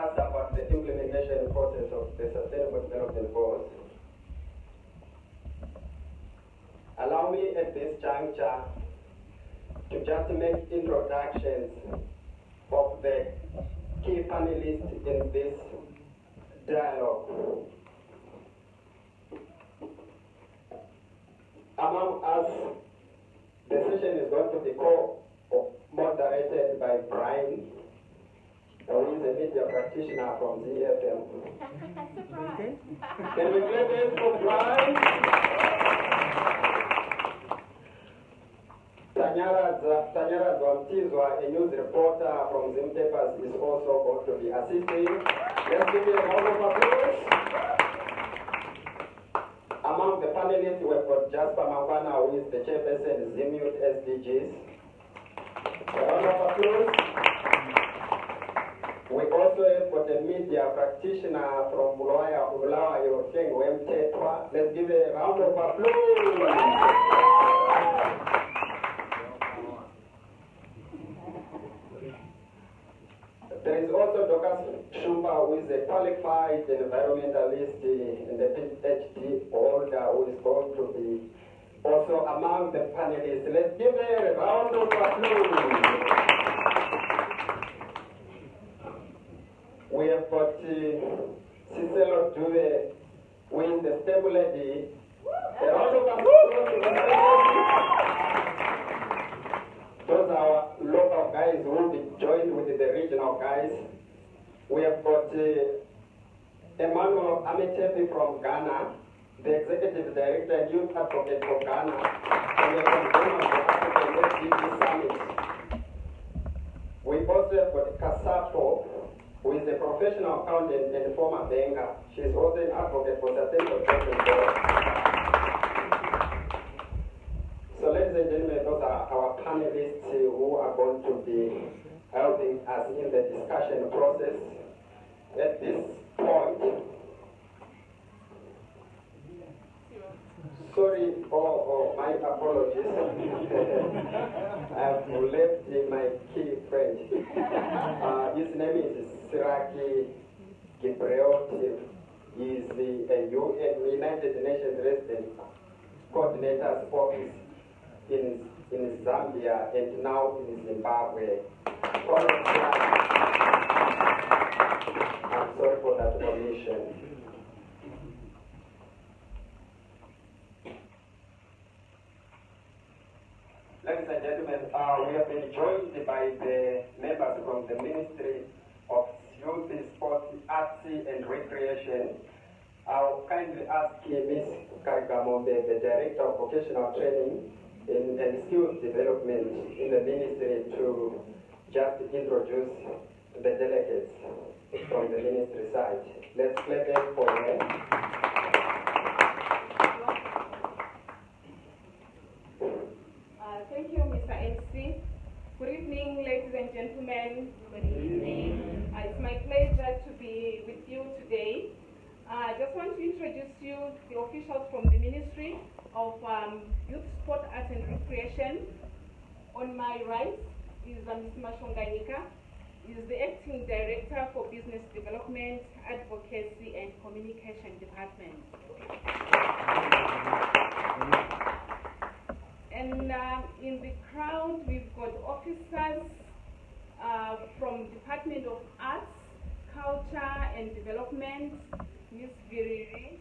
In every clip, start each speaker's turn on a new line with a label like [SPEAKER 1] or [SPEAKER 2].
[SPEAKER 1] discuss about the implementation process of the Sustainable Development Goals. Allow me at this juncture to just make introductions of the key panelists in this dialogue. Among us, the session is going to be co-moderated by Brian, who is a media practitioner from ZFM.
[SPEAKER 2] Surprise.
[SPEAKER 1] Can we clap it for Brian? Tanyara Zwamtizwa, a news reporter from Zim Papers, is also going to be assisting. Let's give you a round of applause. Among the panelists, we've got Jasper Mangwana, who is the chairperson of Zim Youth SDGs. A round of applause. We also have got a media practitioner from Bulawayo, Yoteng Wemtetwa. Let's give a round of applause. There is also Dr. Shumba, who is a qualified environmentalist and a PhD holder, who is going to be also among the panelists. Let's give a round of applause. We have got Cicelo Due, who is the stable lady. A round of applause. Those are our local guys who will be joined with the regional guys. We have got Emmanuel Ametepi from Ghana, the Executive Director and Youth Advocate for Ghana, and we have got Ghana for African SDG Summit. We also have got Kasapo, who is a professional accountant and former banker. She is also an advocate for sustainable development. So ladies and gentlemen, those are our panelists who are going to be helping us in the discussion process. At this point, sorry, my apologies. I've left my key friend. His name is Siraki Gipreoti. He is the UN United Nations Resident Coordinator's Office in Zambia and now in Zimbabwe. I'm sorry for that omission. Ladies and gentlemen, we have been joined by the members from the Ministry of Youth, Sport, Arts and Recreation. I'll kindly ask Ms. Karigamombe, the Director of Vocational Training and Skills Development in the Ministry, to just introduce the delegates from the Ministry side. Let's clap it for them.
[SPEAKER 2] Thank you, Mr. MC. Good evening, ladies and gentlemen. Good evening. It's my pleasure to be with you today. I just want to introduce you the officials from the Ministry of Youth, Sport, Arts and Recreation. On my right is Mr. Mashonganika. He is the Acting Director for Business Development, Advocacy and Communication Department. And in the crowd, we've got officers from Department of Arts, Culture and Development, Ms. Viriri,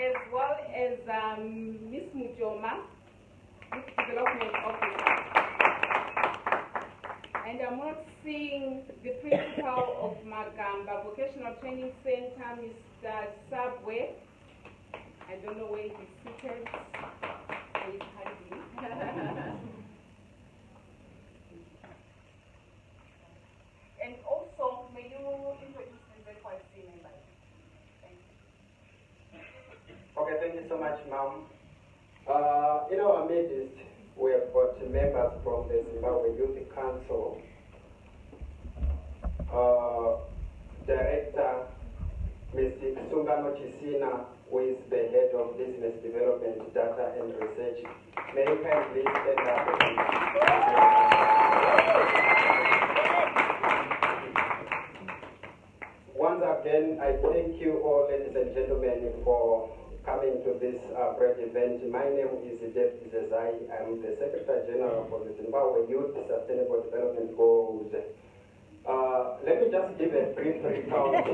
[SPEAKER 2] as well as Ms. Mujoma, Youth Development Officer. And I'm not seeing the principal of Magamba Vocational Training Center, Mr. Sabwe. I don't know where he's seated. He's hiding. And also, may you introduce the ZYC members? Thank you.
[SPEAKER 1] Okay, thank you so much, ma'am. In our midst, we have got members from the Zimbabwe Youth Council, Director Mr. Sungano Chisina, who is the head of business development, data and research. May you kindly stand up. to this great event. My name is Dave Zezai. I'm the Secretary General for the Zimbabwe Youth Sustainable Development Goals. Let me just give a brief recount.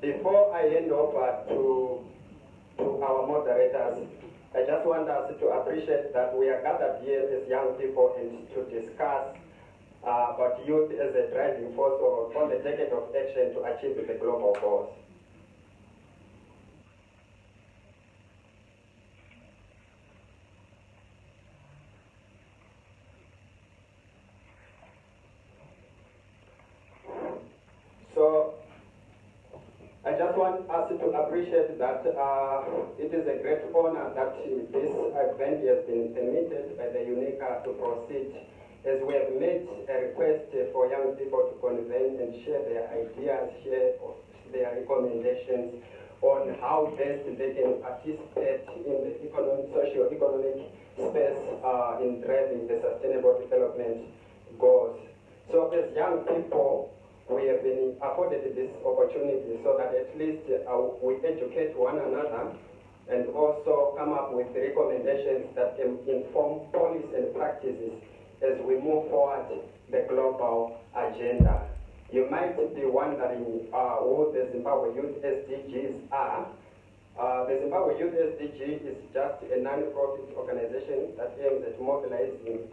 [SPEAKER 1] Before I hand over to our moderators, I just want us to appreciate that we are gathered here as young people and to discuss about youth as a driving force for the decade of action to achieve the global goals. So I just want us to appreciate that it is a great honor that this event has been permitted by the UNICA to proceed, as we have made a request for young people to convene and share their ideas, share their recommendations on how best they can participate in the socio-economic space in driving the sustainable development goals. So as young people, we have been afforded this opportunity so that at least we educate one another and also come up with recommendations that can inform policies and practices as we move forward the global agenda. You might be wondering who the Zimbabwe Youth SDGs are. The Zimbabwe Youth SDG is just a non-profit organization that aims at mobilizing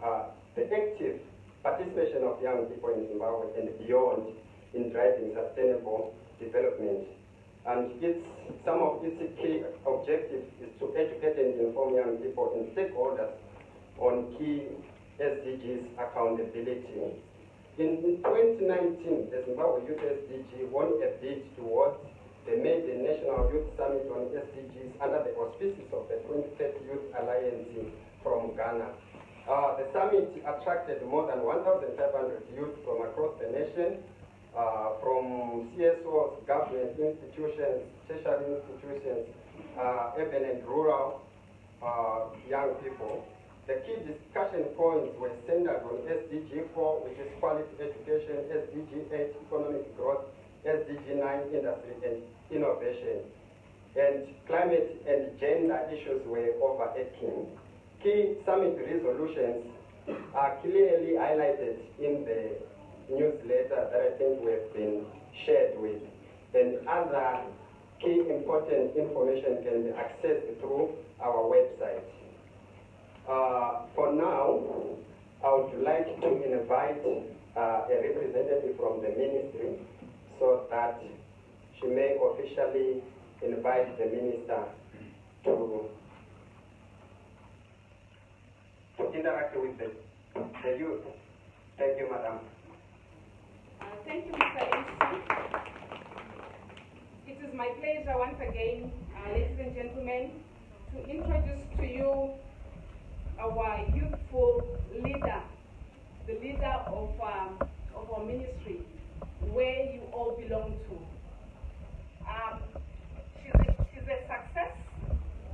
[SPEAKER 1] the active participation of young people in Zimbabwe and beyond in driving sustainable development. And some of its key objectives is to educate and inform young people and stakeholders on key SDGs accountability. In 2019, the Zimbabwe Youth SDG won a bid towards the Maiden National Youth Summit on SDGs under the auspices of the 2030 Youth Alliance from Ghana. The summit attracted more than 1,500 youth from across the nation, from CSOs, government institutions, tertiary institutions, urban and rural young people. The key discussion points were centered on SDG 4, which is quality education, SDG 8, economic growth, SDG 9, industry and innovation. And climate and gender issues were overarching. Key summit resolutions are clearly highlighted in the newsletter that I think we have been shared with, and other key important information can be accessed through our website. For now, I would like to invite a representative from the ministry so that she may officially invite the minister to interact with the youth. Thank you, Madam.
[SPEAKER 2] Thank you, Mr. MC. It is my pleasure once again, ladies and gentlemen, to introduce to you our youthful leader, the leader of our ministry, where you all belong to. She's a success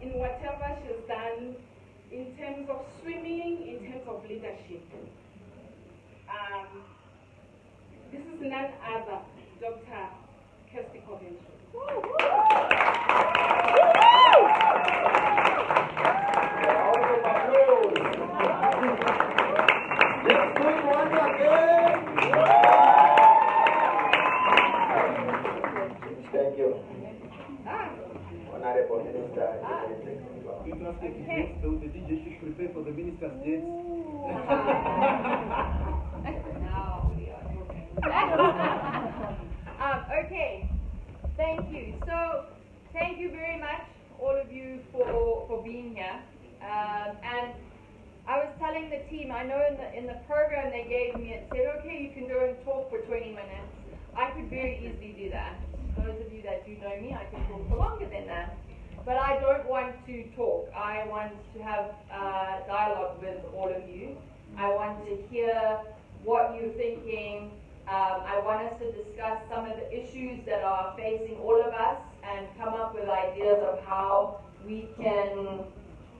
[SPEAKER 2] in whatever she's done in terms of swimming, in terms of leadership. This is none other, Dr. Kirsty Coventry.
[SPEAKER 1] Let's do it once again. Thank you. Honorable Minister.
[SPEAKER 3] You must take it next, though the DJ should prepare for the minister's dance.
[SPEAKER 4] Okay, thank you. So, thank you very much, all of you, for being here. And I was telling the team, I know in the program they gave me, it said, okay, you can go and talk for 20 minutes. I could very easily do that. Those of you that do know me, I can talk for longer than that. But I don't want to talk. I want to have dialogue with all of you. I want to hear what you're thinking. I want us to discuss some of the issues that are facing all of us and come up with ideas of how we can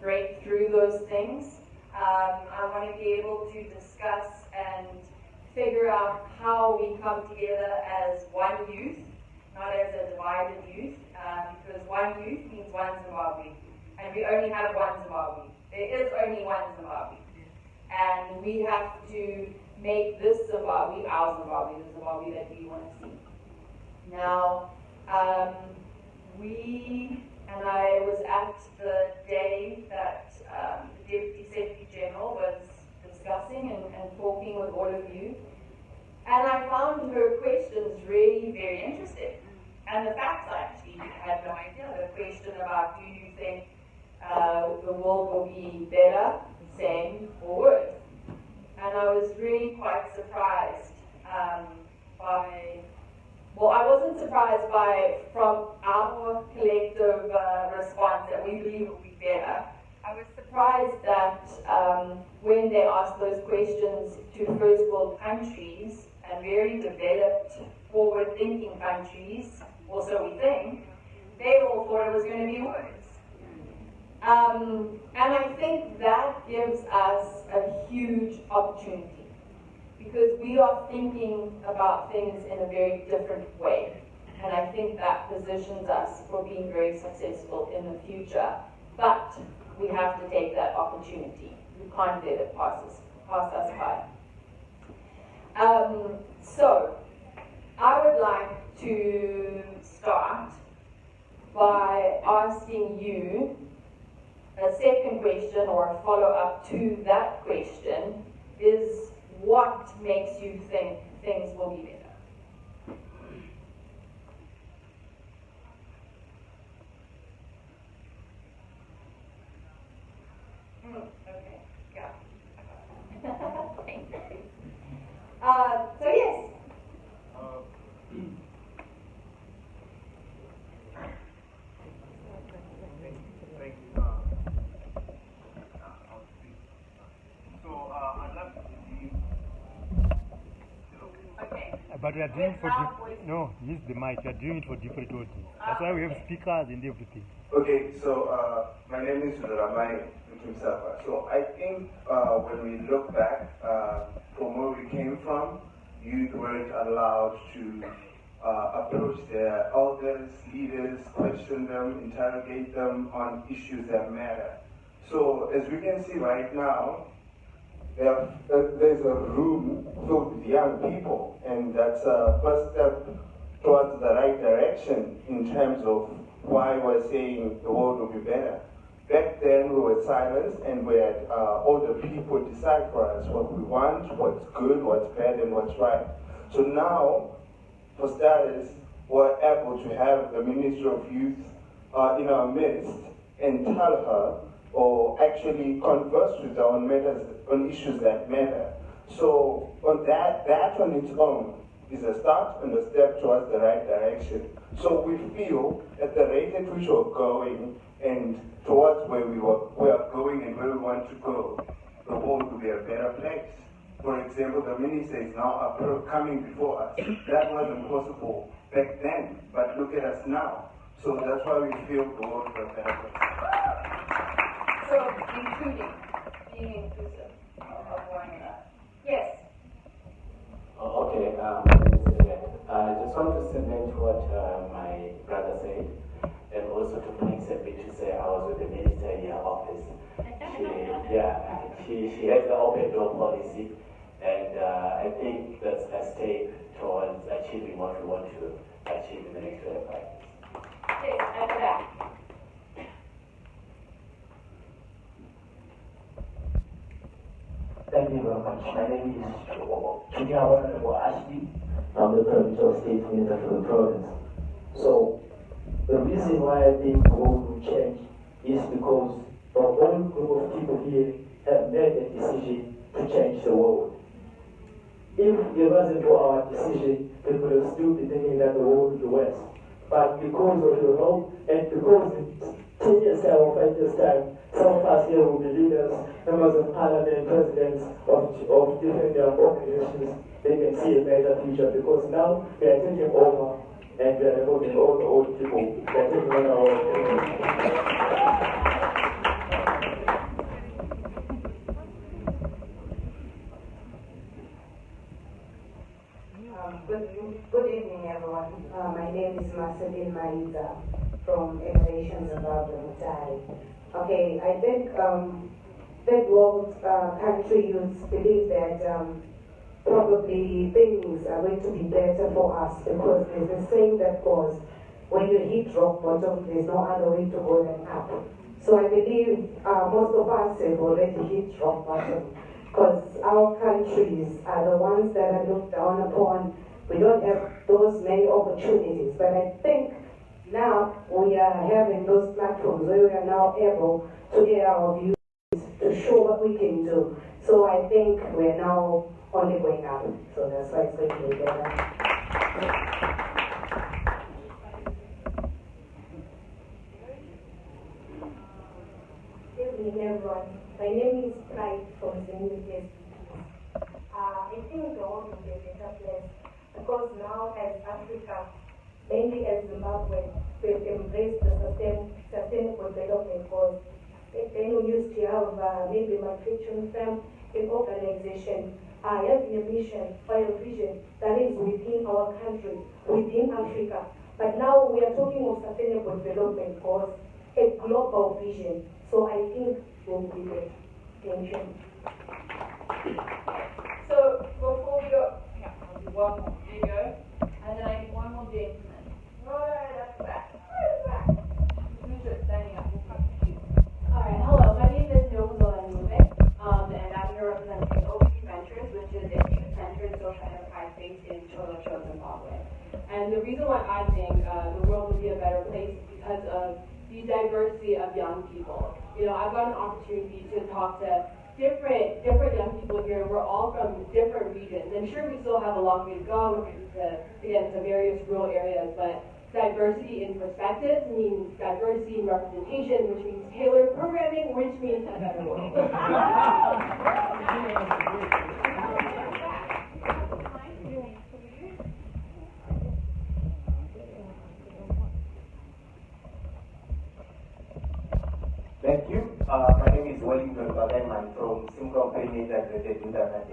[SPEAKER 4] break through those things. I want to be able to discuss and figure out how we come together as one youth, not as a divided youth, because one youth means one Zimbabwe, and we only have one Zimbabwe. There is only one Zimbabwe, and we have to make this Zimbabwe our Zimbabwe, the Zimbabwe that we want to see. Now, I was at the day that the Deputy Secretary General was discussing and talking with all of you, and I found her questions really very interesting. And the facts, I actually had no idea. The question about, do you think the world will be better, same, or worse? And I was really quite surprised I wasn't surprised from our collective response that we believe it will be better. I was surprised that when they asked those questions to first world countries and very developed, forward-thinking countries, or so we think, they all thought it was going to be worse. And I think that gives us a huge opportunity, because we are thinking about things in a very different way. And I think that positions us for being very successful in the future. But we have to take that opportunity. We can't let it pass us by. So, I would like to start by asking you a second question, or a follow-up to that question, is what makes you think things will be better? Okay, yeah. Thank you. So yes.
[SPEAKER 3] Thank you. I'll speak. So I'd love to see.
[SPEAKER 4] Okay.
[SPEAKER 5] But we are doing it for no, use the mic. We are doing it for different audience. That's why we have speakers and everything.
[SPEAKER 6] Okay, so my name is Ramai Mtumsapa. So I think when we look back from where we came from, youth weren't allowed to approach their elders, leaders, question them, interrogate them on issues that matter. So as we can see right now, there's a room filled with young people, and that's a first step towards the right direction in terms of why we're saying the world will be better. Back then we were silenced, and we had older people decide for us what we want, what's good, what's bad, and what's right. So now, for starters, we're able to have the Minister of Youth in our midst and tell her, or actually converse with her on matters, on issues that matter. So on that on its own is a start and a step towards the right direction. So we feel at the rate at which we're going and towards where we are going and where we want to go, the world will be a better place. For example, the minister is now coming before us. That wasn't possible back then, but look at us now. So that's why we feel the world is a better place.
[SPEAKER 4] So, including, being inclusive of one another. Yes?
[SPEAKER 7] Okay, I just want to cement what my brother said, and also to flex a bit to say I was with the minister in her office. She has the open door policy, and I think that's a step towards achieving what we want to achieve in the next 25 years.
[SPEAKER 4] Yes, after that.
[SPEAKER 8] Thank you very much. My name is Honorable Ashley. I'm the Provincial State Minister for the province. So, the reason why I think the world will change is because the whole group of people here have made a decision to change the world. If it wasn't for our decision, people would still be thinking that the world is the West. But because of your help, and because in 10 years time or 5 years time, some of us here will be leaders, members of parliament, presidents of different organizations. They can see a better future, because now we are taking over and we are involving all the old people. We are taking over our own.
[SPEAKER 9] Russell in Maida from Innovation Zimbabwe, Mutare. Okay, I think third world country youths believe that probably things are going to be better for us because there's a saying that goes, when you hit rock bottom, there's no other way to go than up. So I believe most of us have already hit rock bottom because our countries are the ones that are looked down upon. We don't have those many opportunities, but I think now we are having those platforms where we are now able to air our views, to show what we can do. So I think we're now only going up. So that's why it's going to be better.
[SPEAKER 10] Good evening, everyone. My name is Pride from SlyMedia Tv. I think the world will be a better place because now as Africa, mainly as Zimbabwe, we've embraced the sustainable development goals. Then we used to have maybe manufacturing firm, an organization, having a mission or a vision that is within our country, within Africa. But now we are talking of sustainable development goals, a global vision. So I think we'll be there. Thank you.
[SPEAKER 4] So before we go, yeah, I'll do one more. There you go. And then I need one more gentleman. Right at the back. Right at the back. Who's just standing up? We'll come to you.
[SPEAKER 11] Alright, hello. My name is Nobuzola Nube, and I'm here representing OP Ventures, which is a youth-centered social enterprise based in Chogocho, Zimbabwe. And the reason why I think the world would be a better place is because of the diversity of young people. You know, I've got an opportunity to talk to different young people here. We're all from different regions. I'm sure we still have a long way to go to various rural areas, but diversity in perspectives means diversity in representation, which means tailored programming, which means a better world.
[SPEAKER 12] Thank you. My name is Wellington Bagay. I'm from Simcom Paynet Integrated Internet.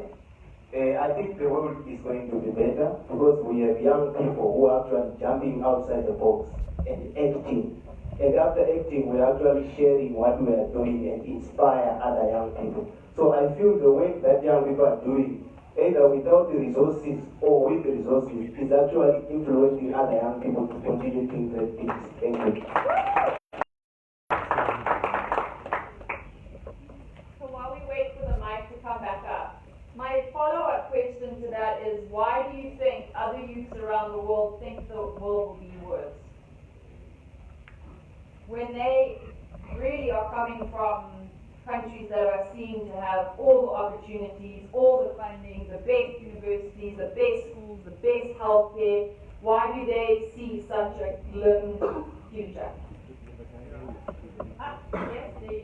[SPEAKER 12] I think the world is going to be better because we have young people who are actually jumping outside the box and acting. And after acting, we're actually sharing what we are doing and inspire other young people. So I feel the work that young people are doing, either without the resources or with the resources, is actually influencing other young people to continue doing great things. Thank you.
[SPEAKER 4] My follow-up question to that is, why do you think other youths around the world think the world will be worse? When they really are coming from countries that are seen to have all the opportunities, all the funding, the best universities, the best schools, the best healthcare, why do they see such a glim future? Yes, there you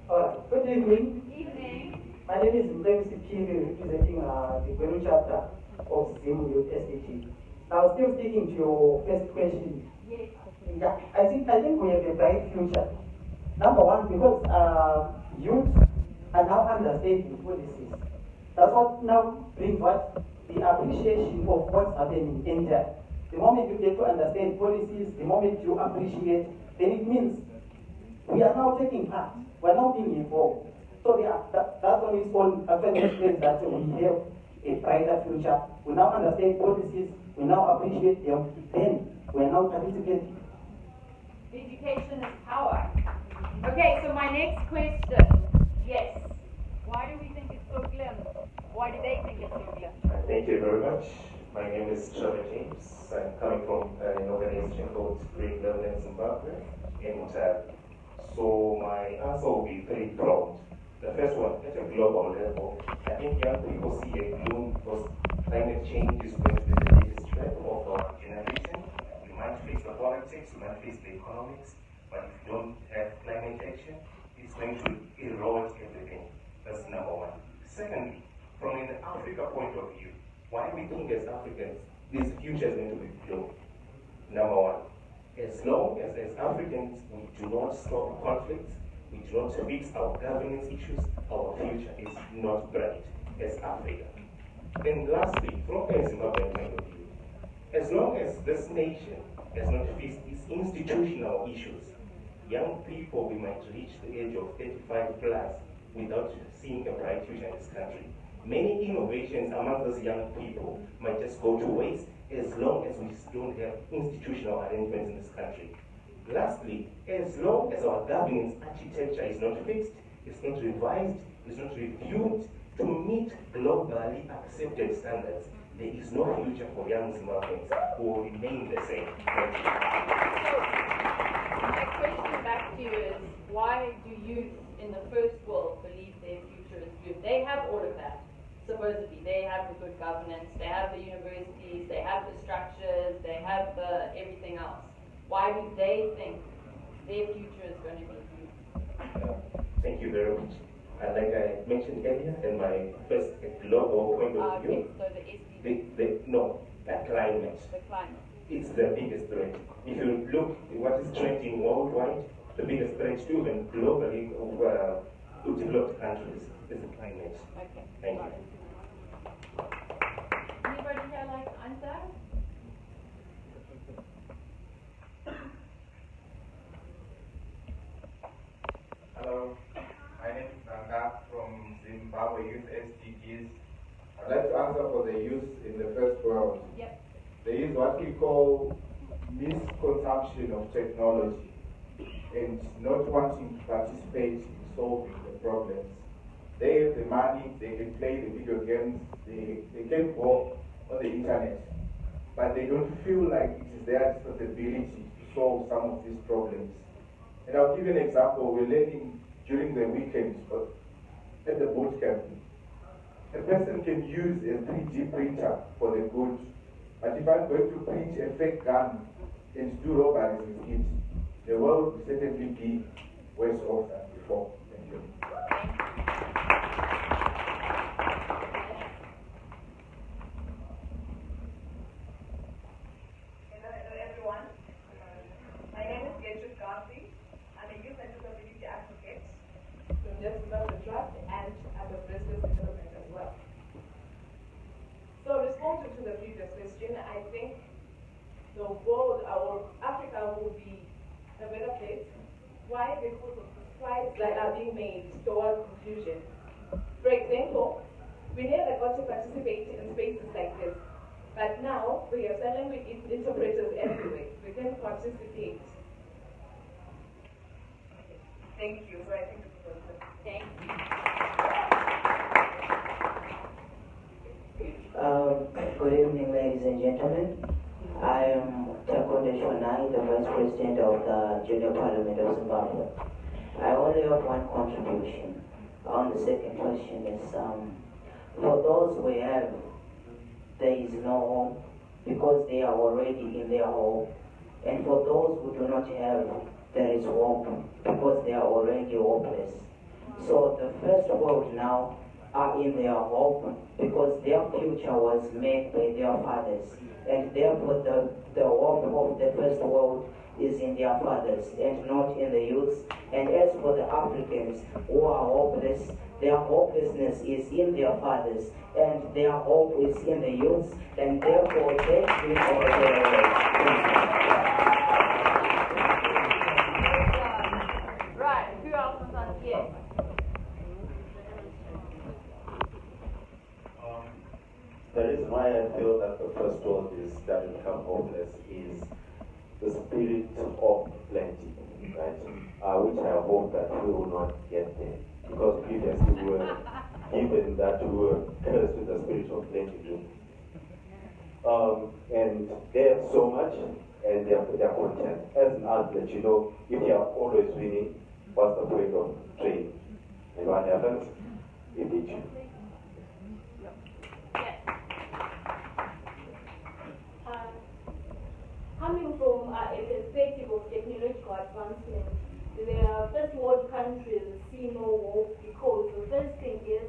[SPEAKER 4] go.
[SPEAKER 13] Good evening.
[SPEAKER 4] Evening.
[SPEAKER 13] My name is Minister Kirsty, representing the Peru chapter of Zimbabwean SDG. Now, still sticking to your first question.
[SPEAKER 4] Yes.
[SPEAKER 13] Yeah, I think we have a bright future. Number one, because youth are now understanding policies. That's what now brings what the appreciation of what's happening in India. The moment you get to understand policies, the moment you appreciate, then it means we are now taking part. We are now being involved. So that on its own actually explains that we have a brighter future. We now understand policies, we now appreciate them, then we are now participating.
[SPEAKER 4] Education is power. Okay, so my next question. Yes. Why do we think it's so glim? Why do they think it's so glim?
[SPEAKER 14] Thank you very much. My name is Trevor James. I'm coming from an organization called Green Level in Zimbabwe in Mutare. So my answer will be very broad. The first one, at a global level, I think young people see a gloom because climate change is going to be the biggest threat of our generation. We might face the politics, we might face the economics, but if you don't have climate action, it's going to erode everything. That's number one. Secondly, from an Africa point of view, why we think as Africans this future is going to be gloom? Number one, as long as Africans we do not stop conflicts, we do not fix our governance issues, our future is not bright as Africa. And lastly, from a Zimbabwean point of view, as long as this nation has not fixed its institutional issues. Young people, we might reach the age of 35 plus without seeing a bright future in this country. Many innovations among those young people might just go to waste as long as we don't have institutional arrangements in this country. Lastly, as long as our governance architecture is not fixed, it's not revised, it's not reviewed to meet globally accepted standards, there is no future for young Zimbabweans who will remain the same. Thank you.
[SPEAKER 4] So, my question back to you is, why do youth in the first world believe their future is good? They have all of that, supposedly. They have the good governance, they have the universities, they have the structures, they have everything else. Why do they think their future is going to be good?
[SPEAKER 14] Thank you very much. Like I mentioned earlier in my first global point of view,
[SPEAKER 4] so the
[SPEAKER 14] the climate.
[SPEAKER 4] The climate.
[SPEAKER 14] It's the biggest threat. If you look at what is trending worldwide, the biggest threat to even globally to developed countries is the climate.
[SPEAKER 4] Okay.
[SPEAKER 14] Thank you.
[SPEAKER 4] Anybody here like to answer?
[SPEAKER 15] Hello, my name is Nanga from Zimbabwe Youth SDGs. I'd like to answer for the youth in the first world.
[SPEAKER 4] Yep.
[SPEAKER 15] There is what we call misconsumption of technology and not wanting to participate in solving the problems. They have the money, they can play the video games, they can go on the internet, but they don't feel like it is their responsibility to solve some of these problems. And I'll give you an example. We're learning during the weekend at the boot camp. A person can use a 3D printer for the good, but if I'm going to print a fake gun and do robberies with it, the world will certainly be worse off than before. Thank you.
[SPEAKER 16] Hello everyone. My name is Minister Kirsty. I'm a youth and disability advocate from just about the draft and at the business development as well. So responding to the previous question, I think the world, our Africa will be a better place. Why? Because of the strides that are being made towards inclusion. For example, we never got to participate in spaces like this, but now we have silent interpreters everywhere. We can participate. Thank you. So I think this was good.
[SPEAKER 4] Thank you.
[SPEAKER 17] Good evening, ladies and gentlemen. I am Takonde Shonai, the Vice President of the Junior Parliament of Zimbabwe. I only have one contribution on the second question is, for those we have, there is no hope because they are already in their home. And for those who do not have, there is hope because they are already hopeless. So the first world now are in their hope because their future was made by their fathers. And therefore the hope of the first world is in their fathers and not in the youths. And as for the Africans who are hopeless, their hopelessness is in their fathers and their hope is in the youths, and therefore they will all their
[SPEAKER 4] Right, who else is on here?
[SPEAKER 18] The reason why I feel that the first world is starting to become hopeless is the spirit of plenty, right? Which I hope that we will not get there. Because previously we were given that we were cursed with the spirit of plenty. And they have so much and they are content. As an athlete, you know, if you are always winning, what's the point of training? And what happens? It beats you.
[SPEAKER 10] Coming from a perspective of technological advancement, the first world countries see no hope because the first thing is,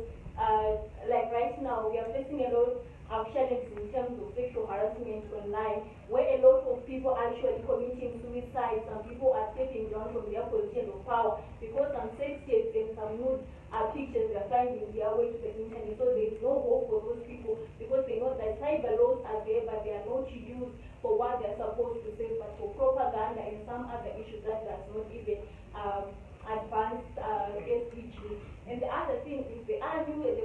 [SPEAKER 10] like right now, we are facing a lot of challenges in terms of sexual harassment online, where a lot of people are actually committing suicide. Some people are stepping down from their position of power because some sex tapes and some nude pictures they are finding their way to the internet. So there is no hope for those people because they know that cyber laws are there, but they are not used for what they are supposed to say, but for propaganda and some other issues that does not even advanced SDGs. And the other thing is the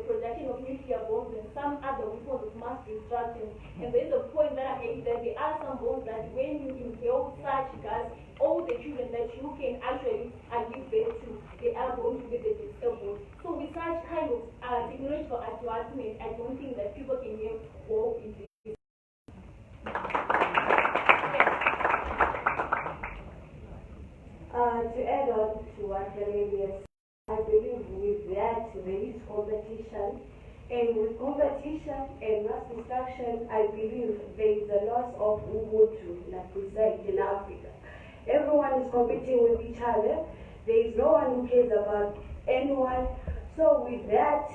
[SPEAKER 10] production of nuclear bombs and some other weapons of mass destruction. And there is a point that I made that there are some bombs that when you inhale such gas, all the children that you can actually give birth to, they are going to be disabled. So with such kind of technological advancement, I don't think that people can have hope in this. To add on to what the lady has said, I believe with that there is competition. And with competition and mass destruction, I believe there is a loss of Ubuntu, like we said, in Africa. Everyone is competing with each other. There is no one who cares about anyone. So with that,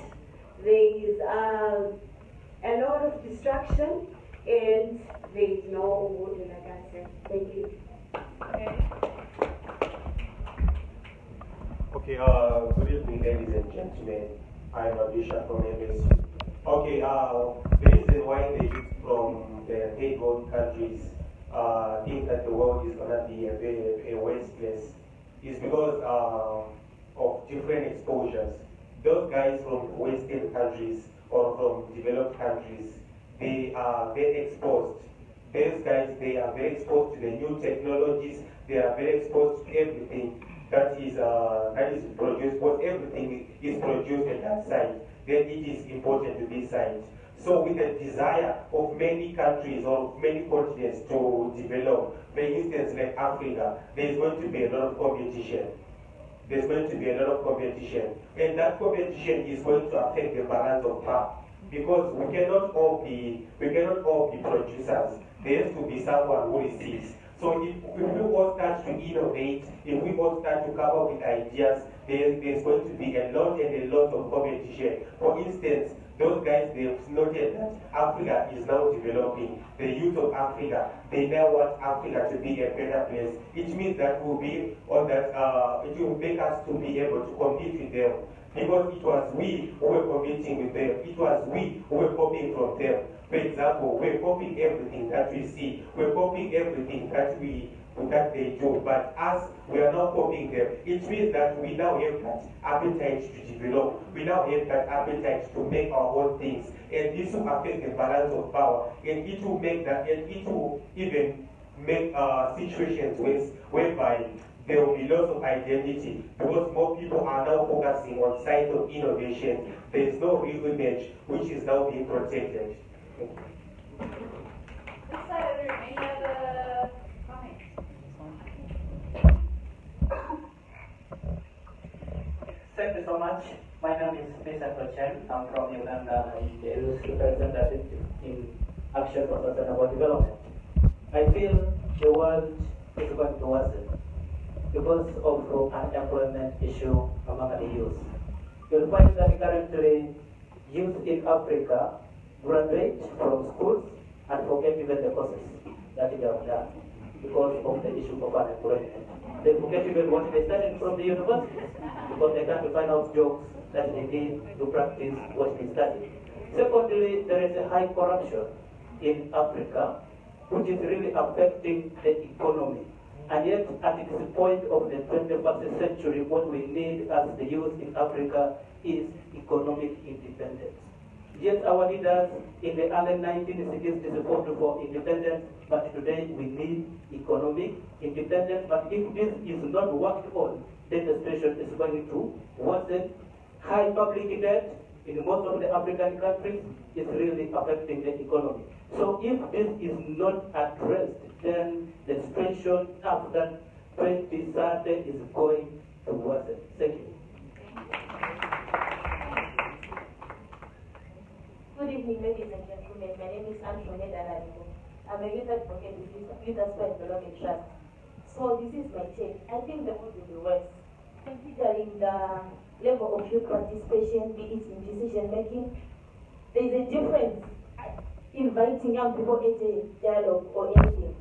[SPEAKER 10] there is a lot of destruction and there is no Ubuntu, like I said. Thank you.
[SPEAKER 19] Okay, good evening, ladies and gentlemen. I'm Abisha from MSU. Okay, the reason why the youth from the third world countries think that the world is going to be a waste place is because of different exposures. Those guys from Western countries or from developed countries, they are very exposed. Those guys, they are very exposed to the new technologies. They are very exposed to everything that is produced, but everything is produced at that site, then it is important to this site. So with the desire of many countries or many continents to develop, for instance like Africa, there is going to be a lot of competition. There's going to be a lot of competition. And that competition is going to affect the balance of power. Because we cannot all be producers. There has to be someone who receives. So if we all start to innovate, if we all start to come up with ideas, there's going to be a lot of competition. For instance, those guys, they've noted that Africa is now developing. The youth of Africa, they now want Africa to be a better place. It means that we'll be on that, it will make us to be able to compete with them. Because it was we who were competing with them. It was we who were copying from them. For example, we're copying everything that we see. We're copying everything that they do. But as we are now copying them, it means that we now have that appetite to develop. We now have that appetite to make our own things. And this will affect the balance of power. And it will make that, and it will even make situations whereby there will be loss of identity because more people are now focusing on sides of innovation. There is no real image which is now being protected.
[SPEAKER 4] Any other comments?
[SPEAKER 20] Thank you so much. My name is Minister Chen. I'm from Uganda. I'm the youth representative in Action for Sustainable Development. I feel the world is going to worsen because of the unemployment issue among the youth. You'll find that currently youth in Africa graduate from schools and forget even the courses that they have done because of the issue of unemployment. They forget even what they studied from the universities because they can't find out jobs that they need to practice what they studied. Secondly, there is a high corruption in Africa which is really affecting the economy. And yet, at this point of the 21st century, what we need as the youth in Africa is economic independence. Yes, our leaders in the early 1960s fought for independence, but today we need economic independence. But if this is not worked on, then the situation is going to worsen. High public debt in most of the African countries is really affecting the economy. So if this is not addressed, then the situation after 2030 is going to worsen. Thank you.
[SPEAKER 10] Good evening, ladies and gentlemen. My name is Antoinette Alarico. I'm a youth advocate with Youth Aspire Development Trust. So this is my take. I think the world will be worse, considering the level of youth participation, be it in decision making. There is a difference inviting young people into a dialogue or anything,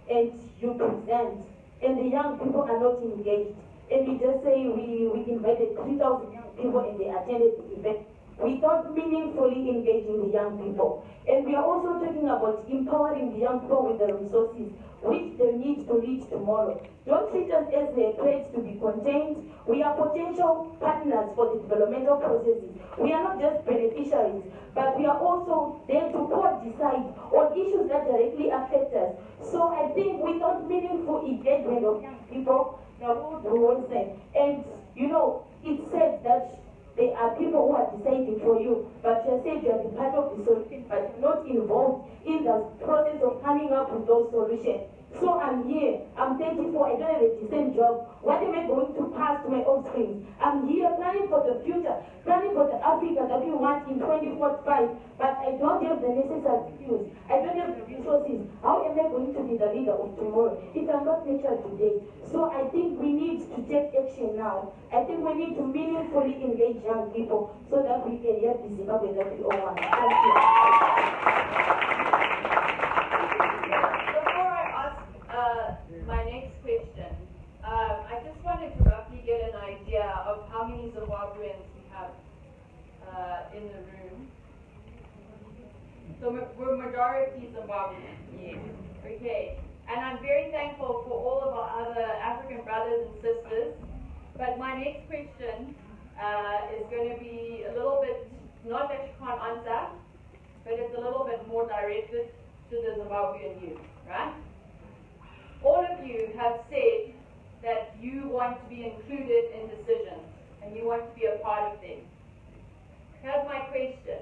[SPEAKER 10] and you present, and the young people are not engaged. and we just say we invited 3,000 young people and they attended the event without meaningfully engaging the young people. And we are also talking about empowering the young people with the resources which they need to reach tomorrow. Don't treat us as a threat to be contained. We are potential partners for the developmental processes. We are not just beneficiaries, but we are also there to co-decide on issues that directly affect us. So I think without meaningful engagement of young people, the world will worsen. And you know, it's said that there are people who are deciding for you, but you are saying you are the part of the solution, but not involved in the process of coming up with those solutions. So I'm here, I'm 34, I don't have a decent job. What am I going to pass to my offspring? I'm here planning for the future, planning for the Africa that we want in 2045, but I don't have the necessary skills. I don't have the resources. How am I going to be the leader of tomorrow if I'm not nurtured today? So I think we need to take action now. I think we need to meaningfully engage young people so that we can have the Zimbabwe that we all want. Thank you.
[SPEAKER 4] My next question. I just wanted to roughly get an idea of how many Zimbabweans we have in the room. So we're majority Zimbabwean. Yes. Okay. And I'm very thankful for all of our other African brothers and sisters. But my next question is going to be a little bit, not that you can't answer, but it's a little bit more directed to the Zimbabwean youth, right? All of you have said that you want to be included in decisions and you want to be a part of them. Here's my question.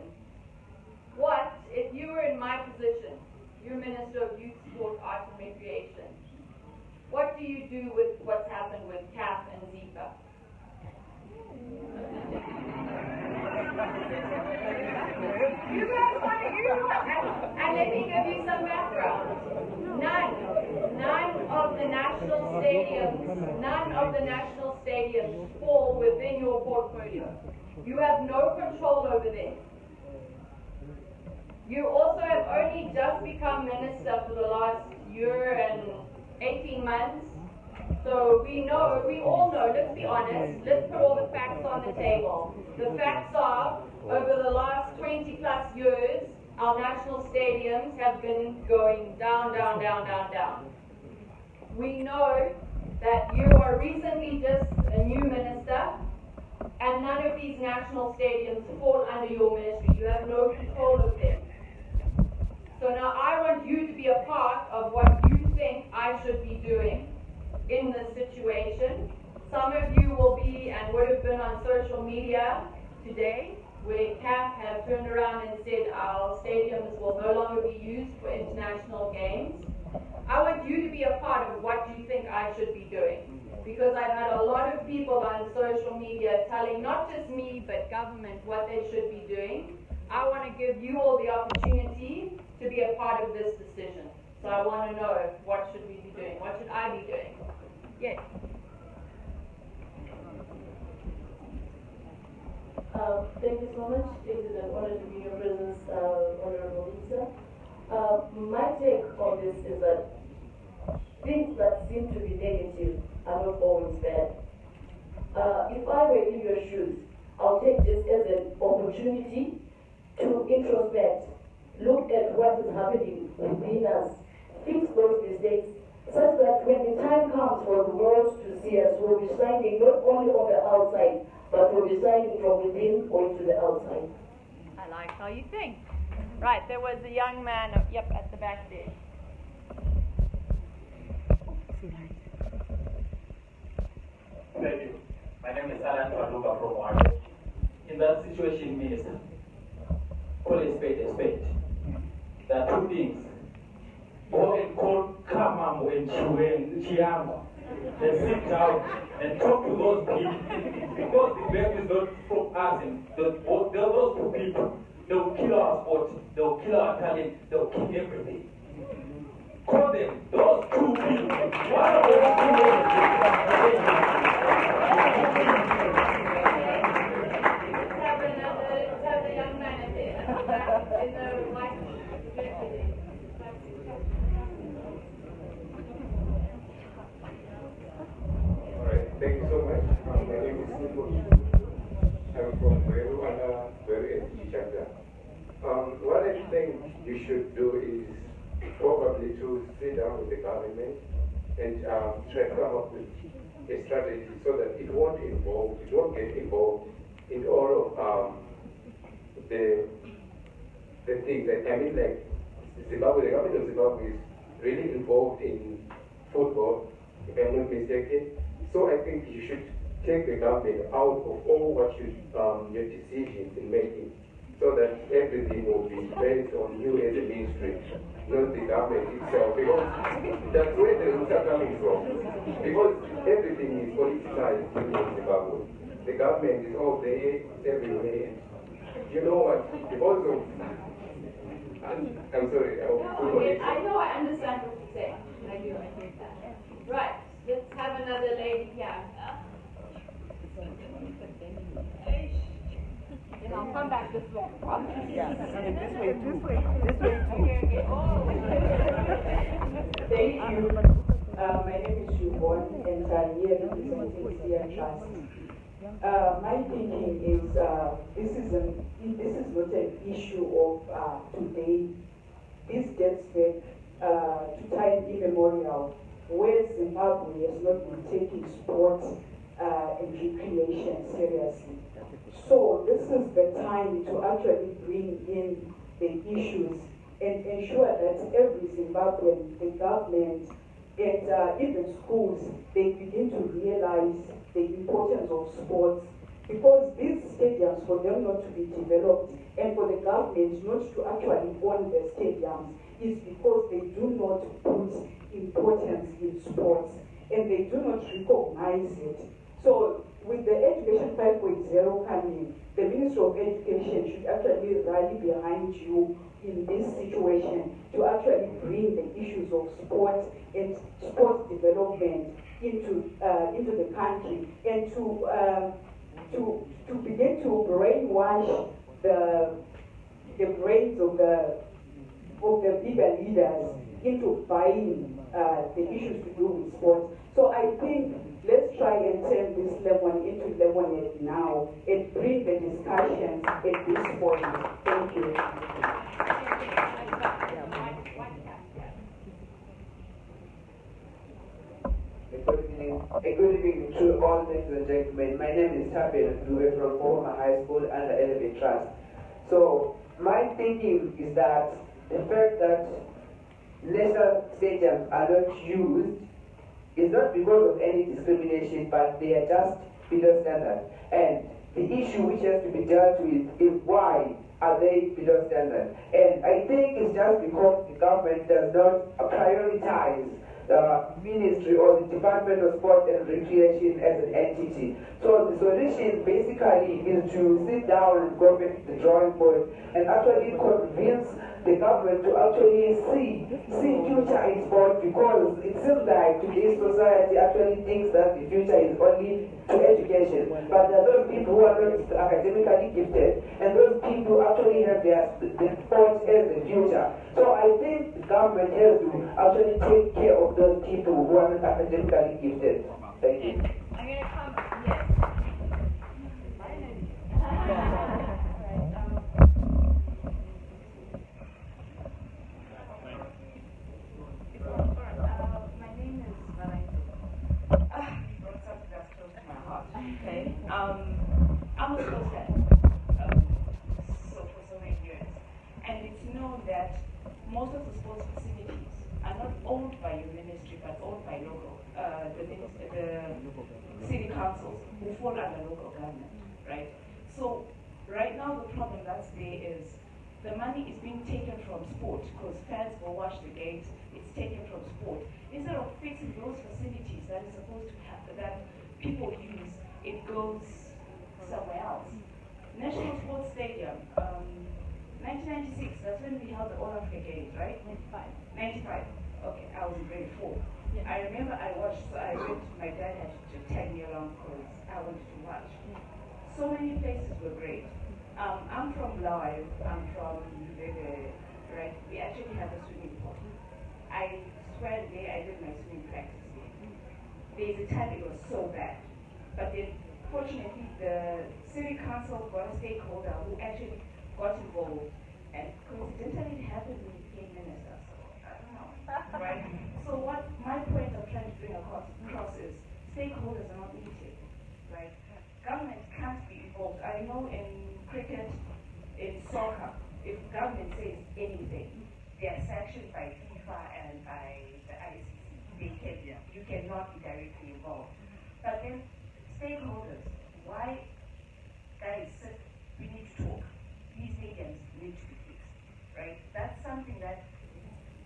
[SPEAKER 4] What, if you were in my position, you're Minister of Youth, Sport, Arts and Recreation, what do you do with what's happened with CAF and Zika? You guys want to hear? And let me give you some background. None of the national stadiums fall within your portfolio. You have no control over them. You also have only just become minister for the last year and 18 months. So we all know, let's be honest, let's put all the facts on the table. The facts are, over the last 20 plus years, our national stadiums have been going down, down, down, down, down. We know that you are recently just a new minister, and none of these national stadiums fall under your ministry. You have no control of them. So now I want you to be a part of what you think I should be doing in this situation. Some of you will be and would have been on social media today, where CAF have turned around and said our stadiums will no longer be used for international games. I want you to be a part of what you think I should be doing. Because I've had a lot of people on social media telling not just me, but government what they should be doing. I want to give you all the opportunity to be a part of this decision. So I want to know, what should we be doing? What should I be doing? Yes.
[SPEAKER 21] Thank you so much. It is an honor to be in your presence, Honorable Lisa. My take on this is that things that seem to be negative are not always bad. If I were in your shoes, I'll take this as an opportunity to introspect, look at what is happening within us, fix those mistakes, such that when the time comes for the world to see us, we'll be shining not only on the outside, but we'll be shining from within or to the outside.
[SPEAKER 4] I like how you think. Right, there was a young man, at the back there.
[SPEAKER 20] Thank you. My name is Alan Paduka from Ward. In that situation, Minister, call a spade a spade. There are two things. Go and call Kamam and Chiamo. Then sit down and talk to those people. Because the blame is not from us. And those two people, they will kill our sport, they will kill our talent, they will kill everything. Call them, those two people. One of those two
[SPEAKER 15] Thank you so
[SPEAKER 2] My name is Silvester. I'm from Rwanda, very chapter. What I think you should do is probably to sit down with the government and try to come up with a strategy so that it won't get involved in all of the things that, I mean, like Zimbabwe, the government of Zimbabwe is really involved in football, if I'm not mistaken. So I think you should take the government out of all what your decisions in making, so that everything will be based on you as a ministry, not the government itself, because that's where the roots are coming from. Because everything is politicized in Zimbabwe. The government is all there, everywhere. You know what? Because of, I'm sorry.
[SPEAKER 4] I know, I understand what you're saying. I do that. Right, let's have another lady here. And I'll come back this way.
[SPEAKER 13] Yeah, and this way too.
[SPEAKER 4] Okay. Oh.
[SPEAKER 13] Thank you. My name is Siobhan, and I'm here representing CAF Trust. My thinking is this is not an issue of today. This dates back to time immemorial, where Zimbabwe has not been taking sports and recreation seriously. So this is the time to actually bring in the issues and ensure that every Zimbabwean, the government, and even schools, they begin to realize the importance of sports, because these stadiums, for them not to be developed and for the government not to actually own the stadiums, is because they do not put importance in sports and they do not recognize it. So with the Education 5.0 coming, the Minister of Education should actually rally behind you in this situation to actually bring the issues of sports and sports development into the country, and to begin to brainwash the brains of the bigger leaders into buying the issues to do with sports. So I think let's try and turn this lemon into lemonade now and bring the discussions at this point. Thank you.
[SPEAKER 22] A good evening to all ladies and gentlemen. My name is Tabel Dube from Bohoma High School under Elevate Trust. So my thinking is that the fact that national stadiums are not used is not because of any discrimination, but they are just below standard. And the issue which has to be dealt with is why are they below standard. And I think it's just because the government does not prioritize the ministry or the Department of Sport and Recreation as an entity. So the solution basically is to sit down and go back to the drawing board and actually convince the government to actually see future in sport, because it seems like today's society actually thinks that the future is only to education. But there are those people who are not academically gifted, and those people actually have their sport as the future. So I think the government has to actually take care of those people who are not academically gifted. Thank you.
[SPEAKER 4] I'm going to come, yes.
[SPEAKER 23] Okay. I'm a sports fan for so many years, and it's known that most of the sports facilities are not owned by your ministry, but owned by local, the city councils who fall under local government, right? So right now the problem that's there is the money is being taken from sport, because fans will watch the games. It's taken from sport instead of fixing those facilities that is supposed to happen, that people use. It goes somewhere else. National Sports Stadium, 1996, that's when we held the All Africa Games, right? 95. Okay, I was in grade 4. Yeah. I remember I watched, so I went, my dad had to tag me along because I wanted to watch. So many places were great. I'm from Blawayo, I'm from Zimbabwe, right? We actually have a swimming pool. I swear the day I did my swimming practice, there's a time it was so bad. But
[SPEAKER 11] city council got a stakeholder who actually got involved, and coincidentally it happened when he became minister, so I don't know, right? So what my point I'm trying to bring across is stakeholders are not meeting, right? Government can't be involved. I know in cricket, in soccer, if government says anything, they are sanctioned by FIFA and by the ICC. You cannot be directly involved. But then stakeholders, why guys sit, we need to talk. These stadiums need to be fixed, right? That's something that,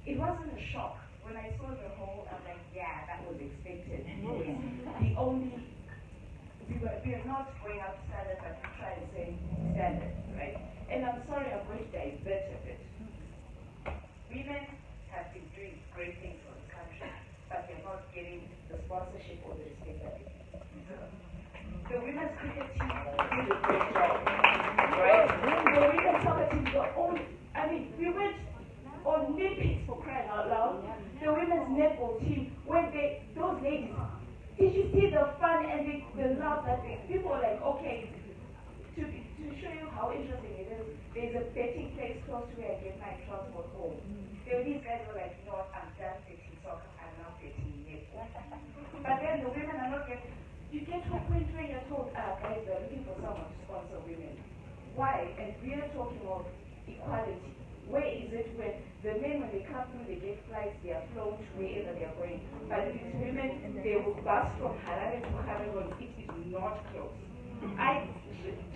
[SPEAKER 11] it wasn't a shock. When I saw the whole, I'm like, yeah, that was expected. The only, we are not going up to standard, but we try and say standard, right? And I'm sorry, I'm going to divert a bit. Women have been doing great things for the country, but they're not getting the sponsorship or the respect that they deserve. The women's cricket team did a great job, right? The women's soccer team got only, I mean, we went on Olympics for crying out loud. The women's netball team, when those ladies, did you see the fun and the love that people were like, okay, to show you how interesting it is, there's a betting place close to where I get my transport home. There were these guys who were like, you know what, I'm done betting soccer, I'm now betting netball. But then the women are not getting, you get to a point where you're told, guys, they're looking for someone to sponsor women. Why? And we are talking of equality. Where is it when the men, when they come through, they get flights, they are flown to wherever they are going. But these women, they will bus from Harare to Cameroon. It is not close. I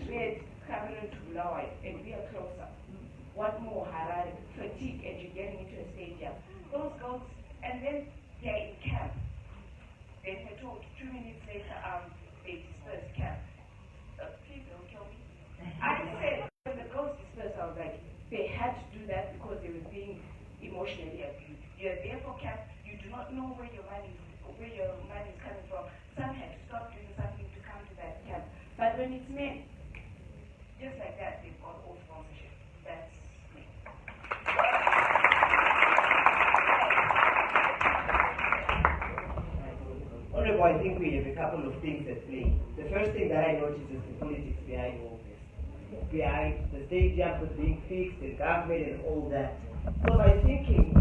[SPEAKER 11] read Cameroon to Bulawayo, and we are closer. What more Harare? Fatigue, and you're getting into a stadium. Those girls, and then they're in camp. Then they're told 2 minutes later, they dispersed camp. Please don't kill me. I said, when the girls dispersed, I was like, they had to do that because they were being emotionally abused. You're there for camp, you do not know where your money is coming from. Some had to stop doing something to come to that camp. But when it's men, just like that, they've got all sponsorship. That's me.
[SPEAKER 1] Honorable, I think we have a couple of things at play. The first thing that I noticed is the politics behind all this. Behind the stadiums being fixed, the government and all that. So my thinking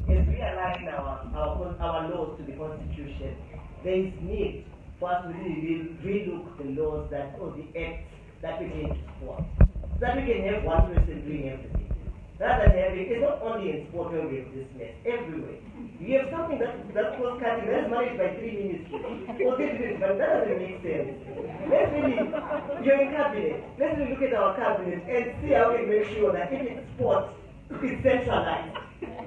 [SPEAKER 1] is we align our laws to the Constitution, there is need for us to really relook the laws that, or the acts that we take to sport. So that we can have one person doing everything. Rather than having, it's not only in sport where we have this mess, everywhere. You have something that's cost cutting, that's managed by 3 ministries. Or but that doesn't make sense. Let's really, you're in cabinet, let's really look at our cabinet and see how we make sure that if it's sport, it's centralized.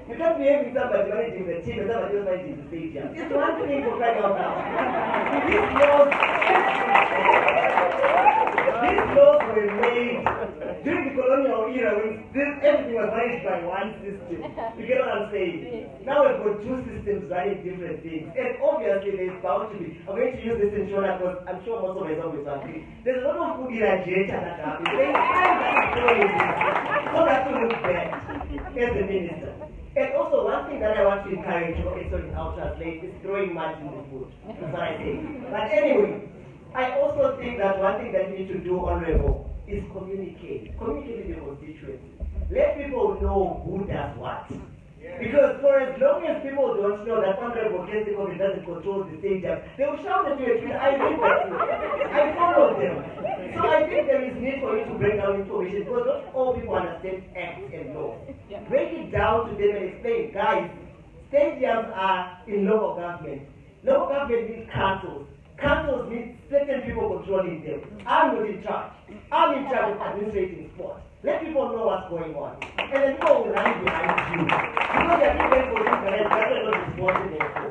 [SPEAKER 1] You can't be having somebody managing the team and somebody else managing the stadium. It's one thing for crying out loud. These laws were made during the colonial era when everything was managed by one system. You get what I'm saying? Now we've got 2 systems running different things. And obviously there's bound to be, I'm going to use this in Shona because I'm sure most of us always agree. There's a lot of food irradiation that happens. There's time that is going so that to look bad as the minister. And also one thing that I want to encourage you, okay, sorry, I'll translate, is throwing mud in the food. That's what I say. But anyway, I also think that one thing that we need to do, Honorable, is communicate. Communicate with the constituency. Let people know who does what. Because for as long as people don't know that Honorable Kirsty Coventry doesn't control the stadium, they will shout at you, I read that. I follow them. So I think there is need for you to break down information because not all people understand acts and laws. Break it down to them and explain, guys, stadiums are in local government. Local government needs councils. Councils need certain people controlling them. I'm not in charge. I'm in charge of administrating sport. Let people know what's going on. And then people will rally behind you. Because they're different for you, but they're not responsible for.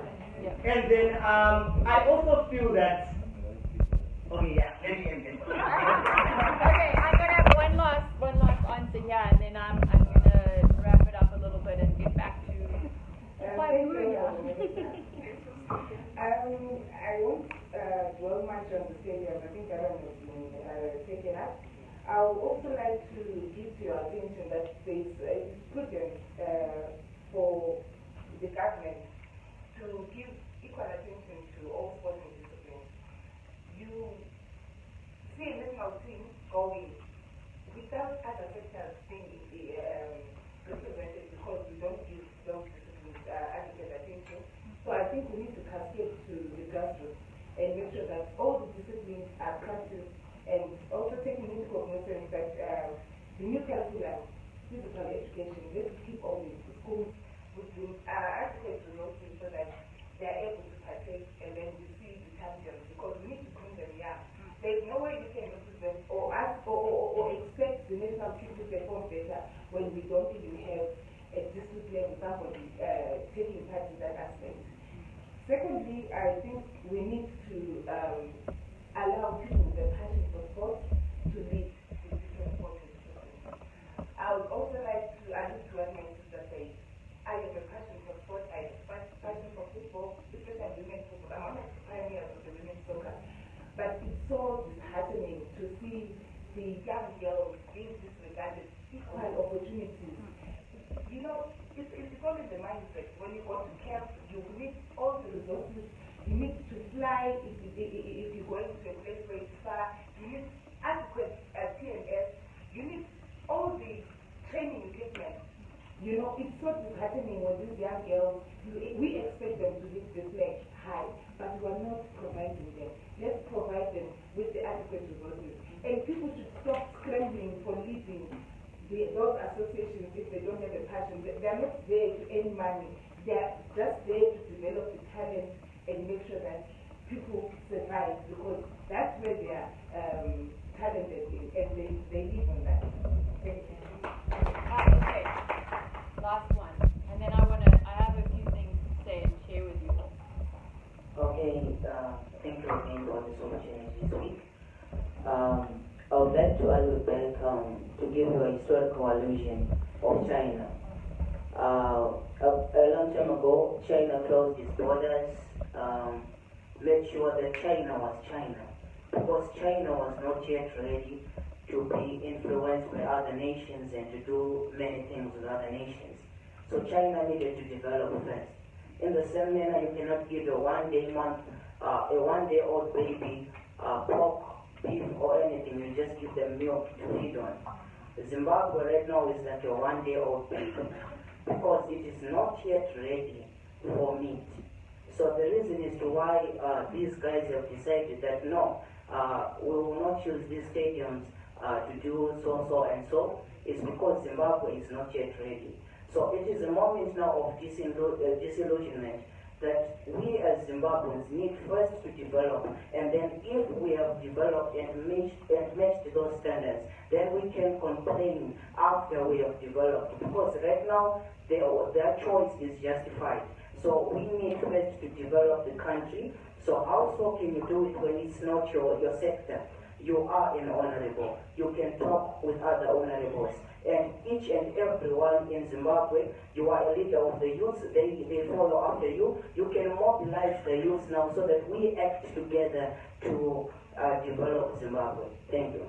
[SPEAKER 1] And then I also feel that, okay, yeah, let me end it.
[SPEAKER 4] Okay, I'm going to have one last answer here, and then I'm going to wrap it up a little bit and get back to
[SPEAKER 22] I won't dwell much on the stadium. I think Aaron has been taken up. I would also like to give to your attention that there is a prudence for the government to give equal attention to all sporting disciplines. You see national team
[SPEAKER 10] things going without other sectors being represented because we don't give those disciplines adequate attention. So I think we need to cascade to the grassroots and make sure that all the disciplines are practiced, and also taking into cognizance that the new curriculum, physical education, let's keep all the schools with the adequate resources so that they are able to partake, and then we see the champions, because we need to bring them young. There's no way you can represent or ask or expect the national team to perform better when we don't even have a district level somebody taking part in that aspect. Secondly, I think we need to allow people with a passion for sport to lead the different sports institutions. I would also like to add to what my sister said. I have a passion for sport. I have a passion for football, especially women's football. I'm one of the pioneers of the women's soccer. But it's so disheartening to see the young girls being disregarded, equal opportunities. You know, it's only the mindset. When you go to camp, you need all the resources. You need to fly if you're going to a place where it's far. You need adequate TNS. You need all the training equipment. You know, it's so disheartening when these young girls, we expect them to lift the flag high, but we're not providing them. Let's provide them with the adequate resources. And people should stop scrambling for leading those associations if they don't have a passion. They're not there to earn money. They're just there to develop the talent and make sure that people survive, because that's where they are talented in, and they live on that. Thank you.
[SPEAKER 4] Okay, last one. And then I have a few things to say and share with you all.
[SPEAKER 17] Okay, thank you again for this opportunity to speak. I would like to allude back to give you a historical allusion of China. A long time ago, China closed its borders, made sure that China was China, because China was not yet ready to be influenced by other nations and to do many things with other nations. So China needed to develop first. In the same manner, you cannot give a one-day-old baby pork, beef, or anything. You just give them milk to feed on. Zimbabwe right now is like a one-day-old baby because it is not yet ready for meat. So the reason as to why these guys have decided that no, we will not use these stadiums to do so and so is because Zimbabwe is not yet ready. So it is a moment now of disillusionment that we as Zimbabweans need first to develop, and then if we have developed and matched those standards, then we can complain after we have developed, because right now their choice is justified. So we need first to develop the country. So how so can you do it when it's not your sector? You are an honorable. You can talk with other honorables. And each and every one in Zimbabwe, you are a leader of the youth, they follow after you. You can mobilize the youth now so that we act together to develop Zimbabwe. Thank you.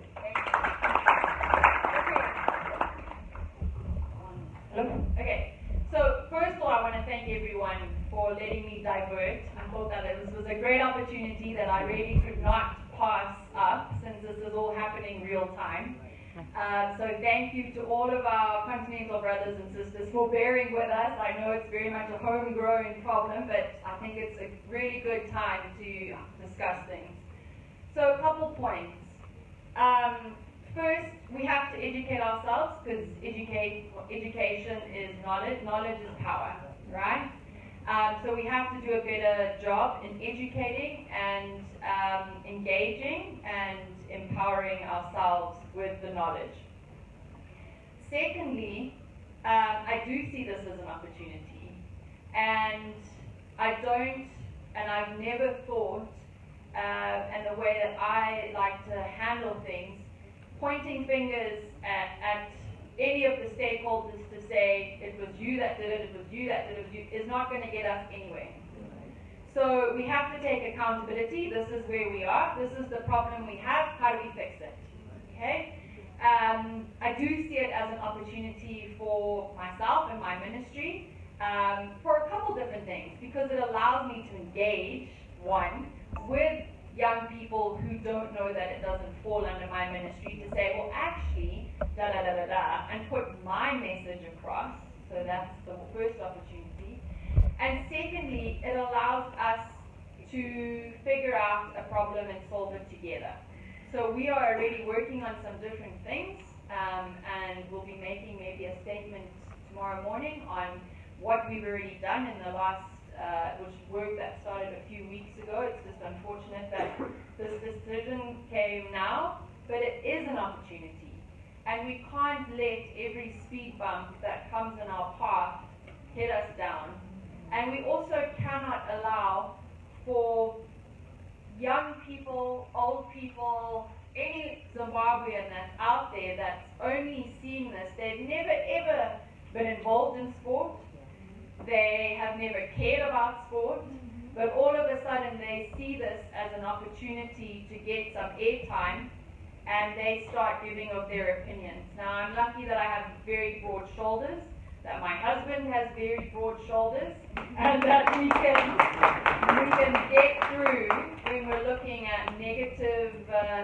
[SPEAKER 4] Okay, so first of all, I want to thank everyone for letting me divert. I thought that this was a great opportunity that I really could not pass up, since this is all happening real time. So thank you to all of our continental brothers and sisters for bearing with us. I know it's very much a homegrown problem, but I think it's a really good time to discuss things. So a couple points. First, we have to educate ourselves, because education is knowledge. Knowledge is power, right? So we have to do a better job in educating and engaging and empowering ourselves with the knowledge. Secondly, I do see this as an opportunity, and I've never thought, and the way that I like to handle things, pointing fingers at any of the stakeholders to say it was you that did it was you that did it, is not going to get us anywhere. So we have to take accountability. This is where we are. This is the problem we have. How do we fix it? Okay? I do see it as an opportunity for myself and my ministry for a couple different things, because it allows me to engage, one, with young people who don't know that it doesn't fall under my ministry to say, well, actually, da-da-da-da-da, and put my message across. So that's the first opportunity. And secondly, it allows us to figure out a problem and solve it together. So we are already working on some different things, and we'll be making maybe a statement tomorrow morning on what we've already done in the last, which work that started a few weeks ago. It's just unfortunate that this decision came now, but it is an opportunity. And we can't let every speed bump that comes in our path hit us down. And we also cannot allow for young people, old people, any Zimbabwean that's out there that's only seen this, they've never ever been involved in sport, they have never cared about sport, but all of a sudden they see this as an opportunity to get some airtime, and they start giving of their opinions. Now, I'm lucky that I have very broad shoulders, that my husband has very broad shoulders, and that we can get through when we're looking at negative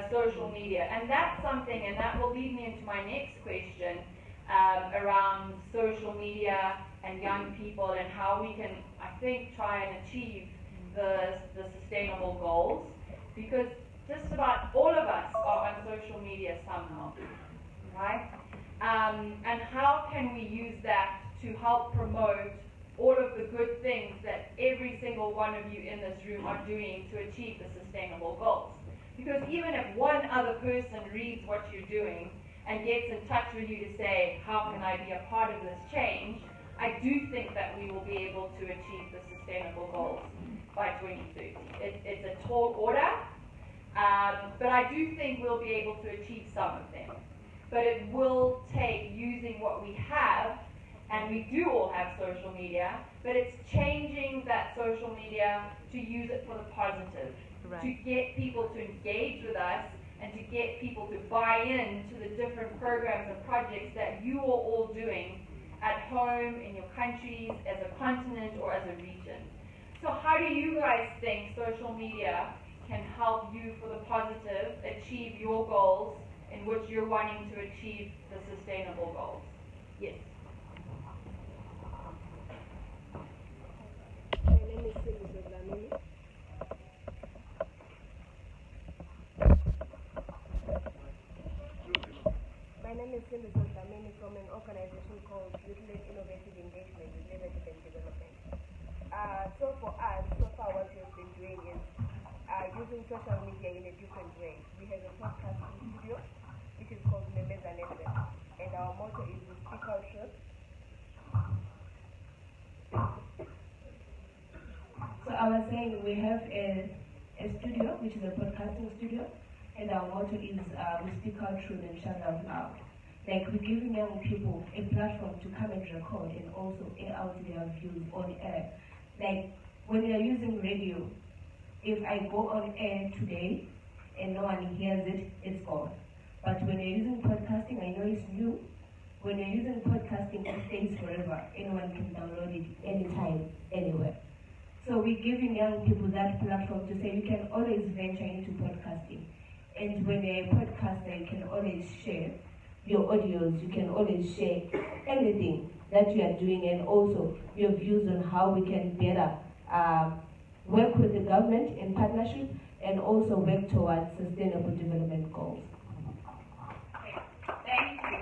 [SPEAKER 4] social media. And that's something, and that will lead me into my next question around social media and young people and how we can, I think, try and achieve the sustainable goals, because just about all of us are on social media somehow, right? And how can we use that to help promote all of the good things that every single one of you in this room are doing to achieve the sustainable goals? Because even if one other person reads what you're doing and gets in touch with you to say, how can I be a part of this change, I do think that we will be able to achieve the sustainable goals by 2030. It's a tall order, but I do think we'll be able to achieve some of them. But it will take using what we have, and we do all have social media, but it's changing that social media to use it for the positive, to get people to engage with us and to get people to buy into the different programs and projects that you are all doing at home, in your countries, as a continent, or as a region. So how do you guys think social media can help you for the positive achieve your goals in which you're wanting to achieve the sustainable goals? Yes.
[SPEAKER 3] My name is Silvester. My name is Silvester from an organization called Youth-Led Innovative Engagement with Leadership and Development. So for us, so far what we've been doing is using social media in a different way. We have a podcasting studio, which is called Memeza Network, and our motto is we speak our truth. So I was saying we have a studio, which is a podcasting studio, and our motto is we speak our truth and shout out loud. Like, we're giving young people a platform to come and record and also air out their views on air. Like, when you're using radio, if I go on air today and no one hears it, it's gone. But when you're using podcasting, I know it's new. When you're using podcasting, it stays forever. Anyone can download it anytime, anywhere. So we're giving young people that platform to say you can always venture into podcasting. And when you're a podcaster, you can always share your audios, you can always share anything that you are doing, and also your views on how we can better work with the government in partnership and also work towards sustainable development goals.
[SPEAKER 4] Thank you.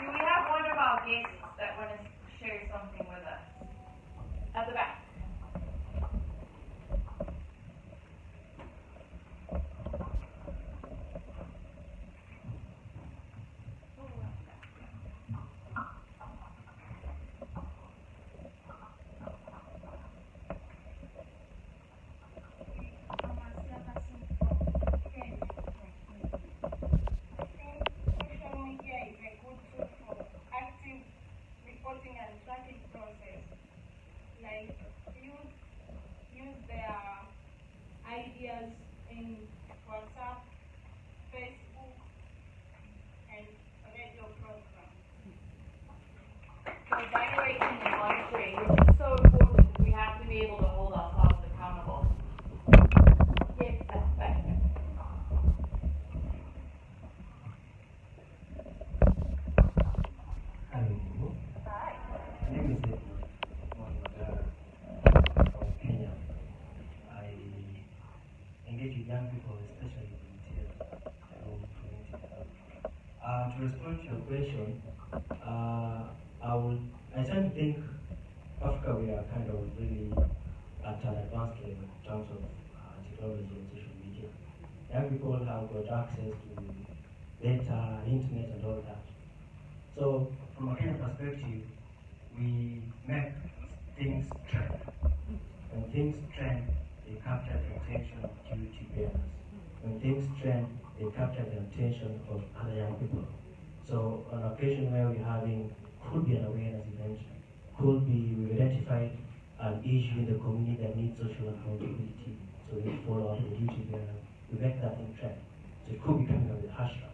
[SPEAKER 4] Do we have one of our guests that want to share something with us? At the back.
[SPEAKER 3] Ideas in WhatsApp, Facebook, and radio programs.
[SPEAKER 4] So evaluating and monitoring, which is so important. We have to be able to hold ourselves accountable. Yes, that's better.
[SPEAKER 5] to respond to your question, I tend to think Africa, we are kind of really at an advanced level in terms of technology and social media. Young people have got access to data, internet, and all that. So, from a Kenyan perspective, we make things trend. When things trend, they capture the attention of duty bearers. When things trend, they capture the attention of other young people. So, on occasion where we're having, could be an awareness event, could be we've identified an issue in the community that needs social accountability, so we follow up the duty bearer, we make that in trend. So it could be coming up with hashtag,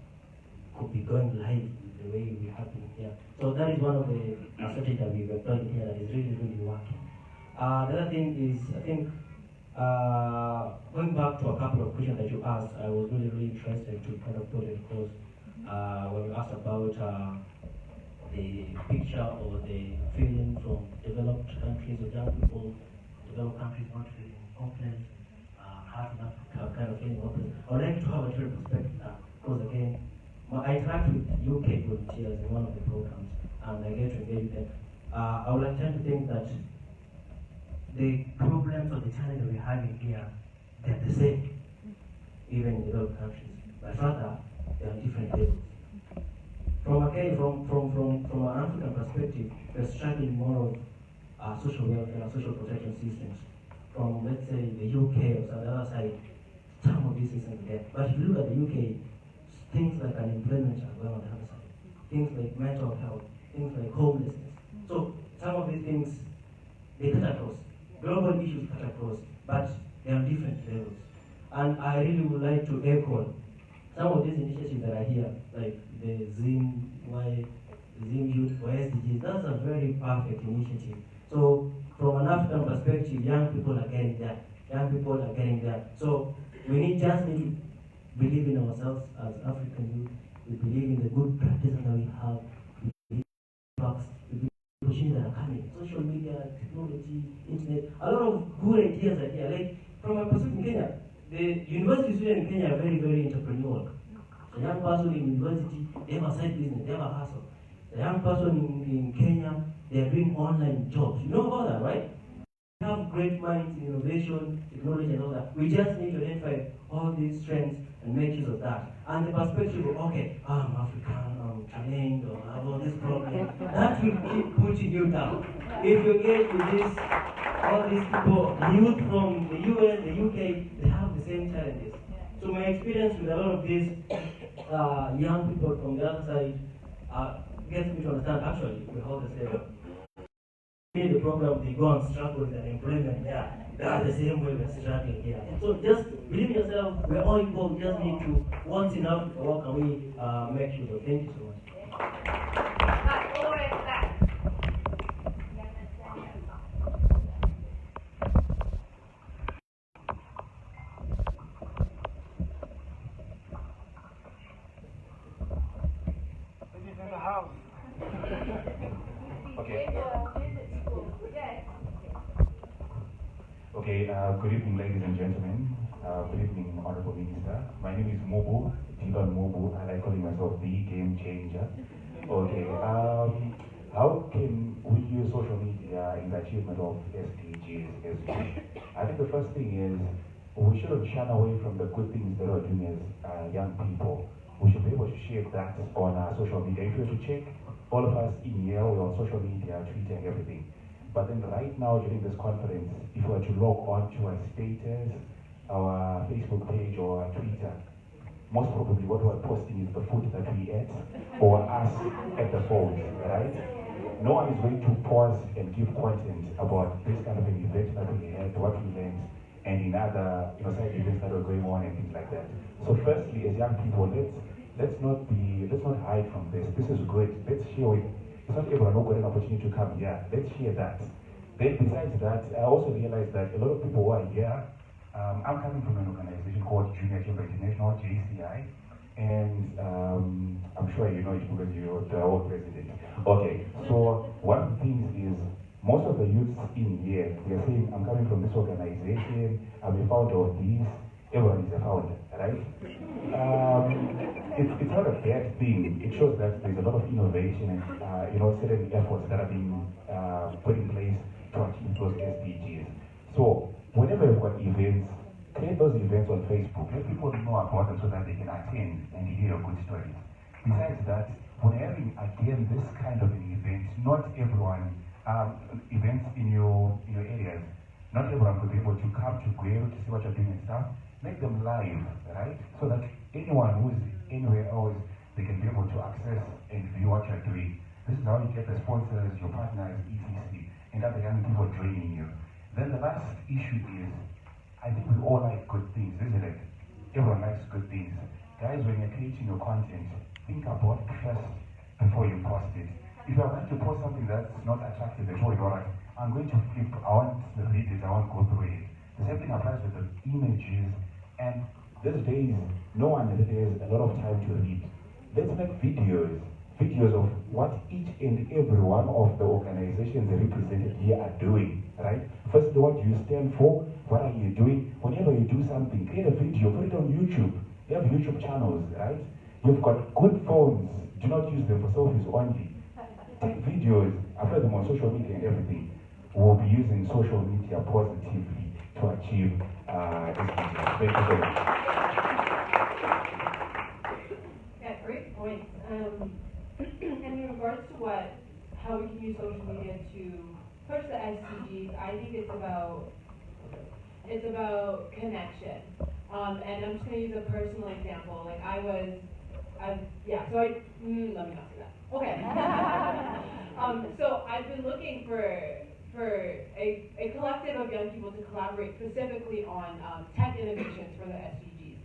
[SPEAKER 5] could be going live the way we have been here. So that is one of the strategies that we've employed here that is really, really working. The other thing is, I think, going back to a couple of questions that you asked, I was really, really interested to kind of put it across when you asked about the picture or the feeling from developed countries or young people, developed countries not feeling hopeless, having Africa kind of feeling hopeless. I would like to have a different perspective now, because again, I interact with UK volunteers in one of the programs, and I get to engage with them. I would like to think that the problems or the challenges we're having here, they're the same, even in developed countries, but rather they are different levels. From an African perspective, we're struggling more of social welfare and social protection systems. From, let's say, the UK or the other side, some of these systems are there. But if you look at the UK, things like unemployment are going on the other side. Things like mental health, things like homelessness. So some of these things, they cut across. Global issues cut across, but they are different levels. And I really would like to echo some of these initiatives that are here, like the Zim Youth for SDGs. That's a very perfect initiative. So from an African perspective, young people are getting there. Young people are getting there. So we just need to believe in ourselves as African youth. We believe in the good practices that we have. We believe in facts. We believe in the opportunities that are coming. Social media, technology, internet. A lot of good ideas are here. Like from a perspective in Kenya, the university students in Kenya are very, very entrepreneurial. The young person in university, they have a side business, they have a hustle. The young person in Kenya, they are doing online jobs. You know about that, right? We have great minds in innovation, technology, and all that. We just need to identify all these trends and make use of that. And the perspective of, okay, I'm African, I'm trained, or I have all this problem, that will keep pushing you down. If you get with this, all these people, youth from the US, the UK, they have the same challenges. So my experience with a lot of these young people from the other side gets me to understand, actually, we hold the same. In the program, they go and struggle with unemployment there. That's the same way we're struggling here. So just believe in yourself, we're all equal, we just need to, once enough, what can we make sure of? Thank you so much.
[SPEAKER 6] Okay, good evening, ladies and gentlemen. Good evening, Honorable Minister. My name is Mubu, Dilon Mubu, and I call myself the game changer. Okay, how can we use social media in the achievement of SDGs as well? I think the first thing is we shouldn't shun away from the good things that we're doing as young people. We should be able to share that on our social media. If you were to check, all of us in here, we're on social media, Twitter, and everything. But then right now during this conference, if we were to log on to our status, our Facebook page or our Twitter, most probably what we're posting is the food that we ate or us at the phone, right? No one is going to pause and give content about this kind of an event that we had, what we learned, and in other side events that were going on and things like that. So firstly, as young people, let's not hide from this. This is good. Let's share it. It's not everyone who got an opportunity to come here. Let's share that. Then besides that, I also realized that a lot of people who are here, I'm coming from an organization called Junior Chamber International, JCI, and I'm sure you know it because you're the old president. Okay, so one of the things is most of the youths in here, they're saying, I'm coming from this organization, I'm a founder of this, everyone is a founder, right? It's not a bad thing. It shows that there's a lot of innovation and certain efforts that are being put in place to achieve those SDGs. So whenever you've got events, create those events on Facebook. Let people know about them so that they can attend and hear good stories. Besides that, we're having again this kind of an event. Not everyone events in your areas. Not everyone could be able to come to Guero to see what you're doing and stuff. Make them live, right? So that anyone who is anywhere else, they can be able to access and view what you're doing. This is how you get the sponsors, your partners, etc. And other young people joining you. Then the last issue is, I think we all like good things, isn't it? Everyone likes good things. Guys, when you're creating your content, think about it first before you post it. If you're going to post something that's not attractive at all, you're like, I'm going to flip, I want to read it, I want to go through it. The same thing applies with the images, and these days, no one really has a lot of time to read. Let's make videos of what each and every one of the organizations represented here are doing, right? First, what do you stand for? What are you doing? Whenever you do something, create a video, put it on YouTube. You have YouTube channels, right? You've got good phones. Do not use them for selfies only. Take videos, upload them on social media and everything. We'll be using social media positively to achieve this vision. Thank you so much.
[SPEAKER 11] Yeah, great point. And in regards to how we can use social media to push the SDGs, I think it's about connection. And I'm just going to use a personal example. Like let me not say that. Okay. So I've been looking for a collective of young people to collaborate specifically on tech innovations for the SDGs.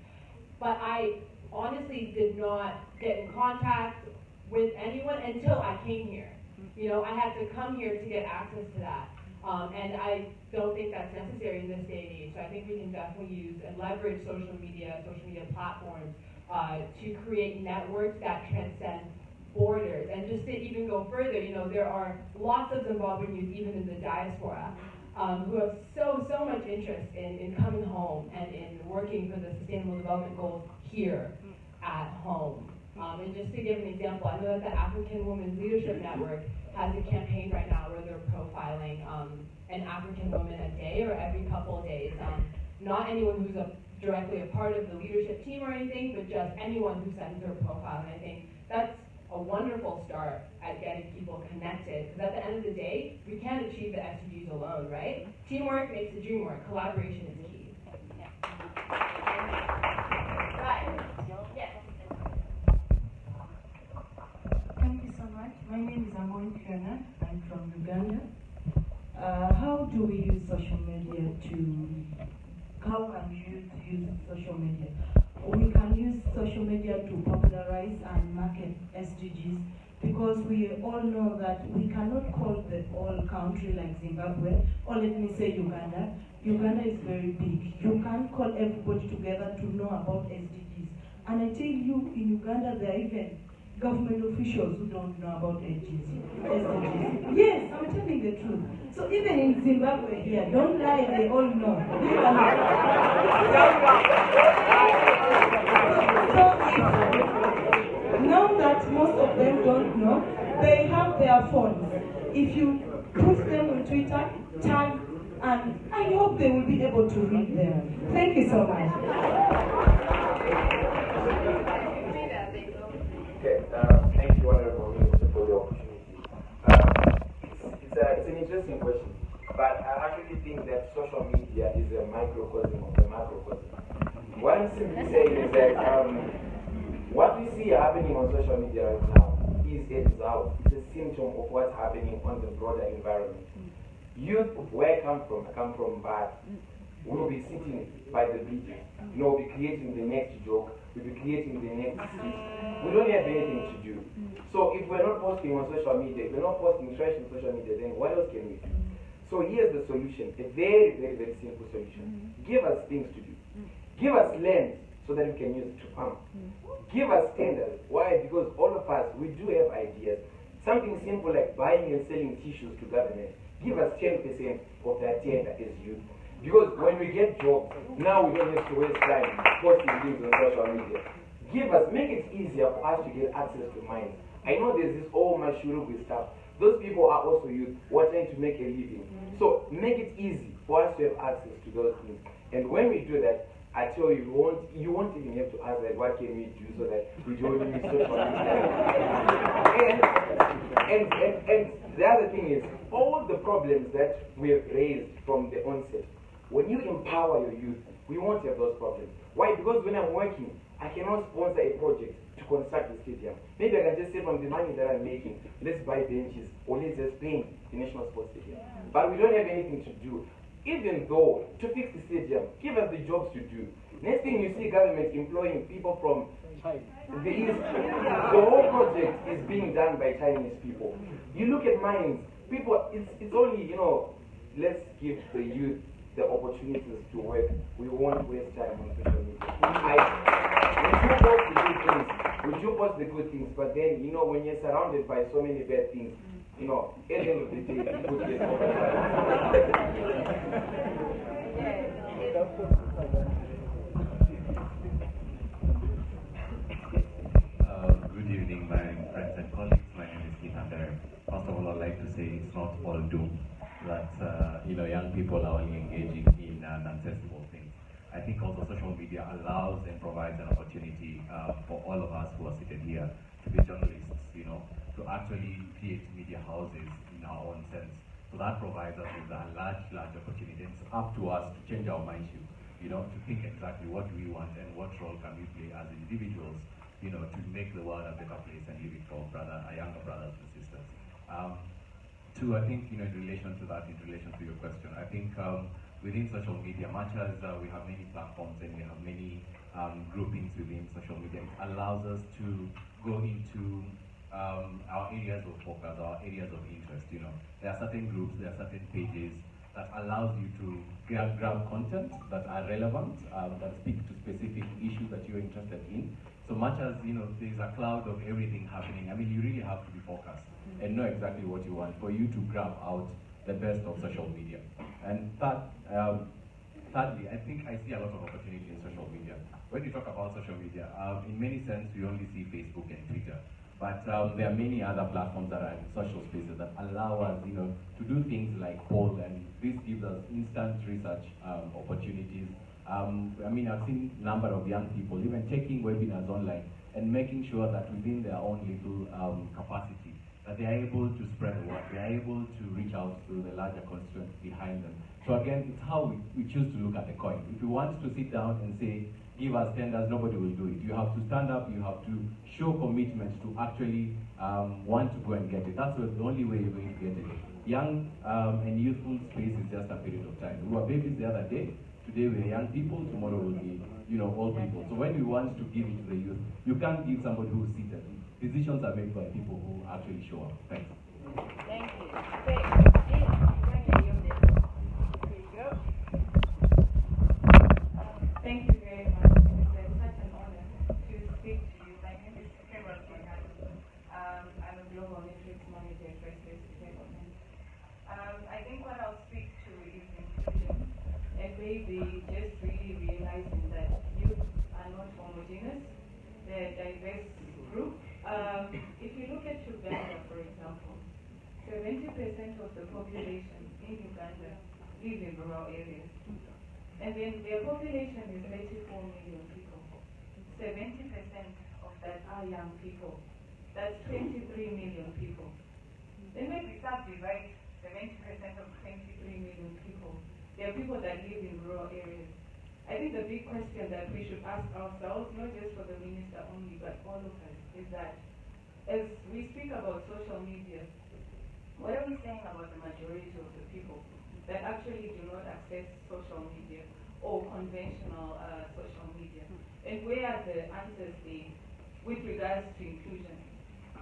[SPEAKER 11] But I honestly did not get in contact with anyone until I came here. I had to come here to get access to that. And I don't think that's necessary in this day and age. So I think we can definitely use and leverage social media platforms to create networks that transcend borders. And just to even go further, there are lots of Zimbabwean youth, even in the diaspora, who have so much interest in coming home and in working for the Sustainable Development Goals here at home. And just to give an example, I know that the African Women's Leadership Network has a campaign right now where they're profiling an African woman a day or every couple of days. Not anyone who's directly a part of the leadership team or anything, but just anyone who sends their profile. And I think that's a wonderful start at getting people connected. Because at the end of the day, we can't achieve the SDGs alone, right? Teamwork makes the dream work. Collaboration is key.
[SPEAKER 4] Right. Yes.
[SPEAKER 7] Thank you so much. My name is Amon Fiona. I'm from Uganda. How do we use social media how can you use social media? We can use social media to popularize and market SDGs because we all know that we cannot call the whole country like Zimbabwe, or let me say Uganda. Uganda is very big. You can't call everybody together to know about SDGs. And I tell you, in Uganda, there are even government officials who don't know about SDGs. Yes, I'm telling the truth. So even in Zimbabwe here, don't lie, they all know. So now that most of them don't know, they have their phones. If you put them on Twitter, tag, and I hope they will be able to read them. Thank you so much.
[SPEAKER 8] Okay, thank you, Honorable Minister, for the opportunity. It's an interesting question, but I actually think that social media is a microcosm of the macrocosm. What I'm simply saying is that what we see happening on social media right now is a result, it's a symptom of what's happening on the broader environment. Youth, where I come from Bad, we'll be sitting by the beach, we'll be creating the next joke, we'll be creating the next skit. We don't have anything to do. So if we're not posting on social media, if we're not posting trash on social media, then what else can we do? So here's the solution, a very, very, very simple solution. Give us things to do. Give us land so that we can use it to farm. Give us tenders. Why? Because all of us, we do have ideas. Something simple like buying and selling tissues to government. Give us 10% of that tender as youth. Because when we get jobs, now we don't have to waste time posting things on social media. make it easier for us to get access to mines. I know there's this Mashurugu stuff. Those people are also youth who are trying to make a living. So make it easy for us to have access to those things. And when we do that, I tell you, you won't even have to ask, like, what can we do so that we don't use social media? and the other thing is, all the problems that we have raised from the onset, when you empower your youth, we won't have those problems. Why? Because when I'm working, I cannot sponsor a project to construct the stadium. Maybe I can just say from the money that I'm making, let's buy benches or let's just paint the National Sports Stadium. But we don't have anything to do. Even though, to fix the stadium, give us the jobs to do. Next thing you see government employing people from the East. The whole project is being done by Chinese people. You look at mines, people, it's only, let's give the youth the opportunities to work. We won't waste time on social media. We do post the good things, but then, when you're surrounded by so many bad things, at the end of the day, people get over.
[SPEAKER 9] Good evening, my friends and colleagues. My name is Peter. First of all, I'd like to say it's not all doom that young people are only engaging in nonsensical things. I think also social media allows and provides an opportunity for all of us who are seated here to be journalists, to actually create media houses in our own sense. So that provides us with a large opportunity. It's up to us to change our mindset, to think exactly what we want and what role can we play as individuals, to make the world a better place and leave it for our younger brothers and sisters. Two, I think, in relation to your question, I think within social media, much as we have many platforms and we have many groupings within social media, it allows us to go into our areas of focus, our areas of interest. There are certain groups, there are certain pages that allows you to grab content that are relevant, that speak to specific issues that you're interested in. So much as, there's a cloud of everything happening, I mean, you really have to be focused and know exactly what you want for you to grab out the best of social media. And thirdly, I think I see a lot of opportunity in social media. When you talk about social media, in many sense, we only see Facebook and Twitter. But there are many other platforms that are in social spaces that allow us, to do things like poll, and this gives us instant research opportunities. I've seen a number of young people even taking webinars online and making sure that within their own little capacity, that they are able to spread the word, they are able to reach out to the larger constituents behind them. So again, it's how we choose to look at the coin. If you want to sit down and say, give us tenders, nobody will do it. You have to stand up, you have to show commitment to actually want to go and get it. That's the only way you're going to get it. Young and youthful space is just a period of time. We were babies the other day. Today we are young people, tomorrow will be, old people. So when we want to give it to the youth, you can't give somebody who's seated. Decisions are made by people who actually show up. Thanks.
[SPEAKER 4] Thank you. Here you go.
[SPEAKER 12] Thank you very much, Minister. It's such an honor to speak to you. My name is Kirsty Coventry. I'm a global metrics manager at First Development. I think what I'll speak to is inclusion, and maybe just really realizing that youth are not homogeneous. They're a diverse group. If you look at Uganda, for example, 70% of the population in Uganda live in rural areas. And then their population is 84 million people. 70% of that are young people. That's 23 million people. Then when we subdivide 70% of 23 million people, there are people that live in rural areas. I think the big question that we should ask ourselves, not just for the minister only, but all of us, is that as we speak about social media, what are we saying about the majority of the people that actually do not access social media or conventional social media? And where are the answers there with regards to inclusion?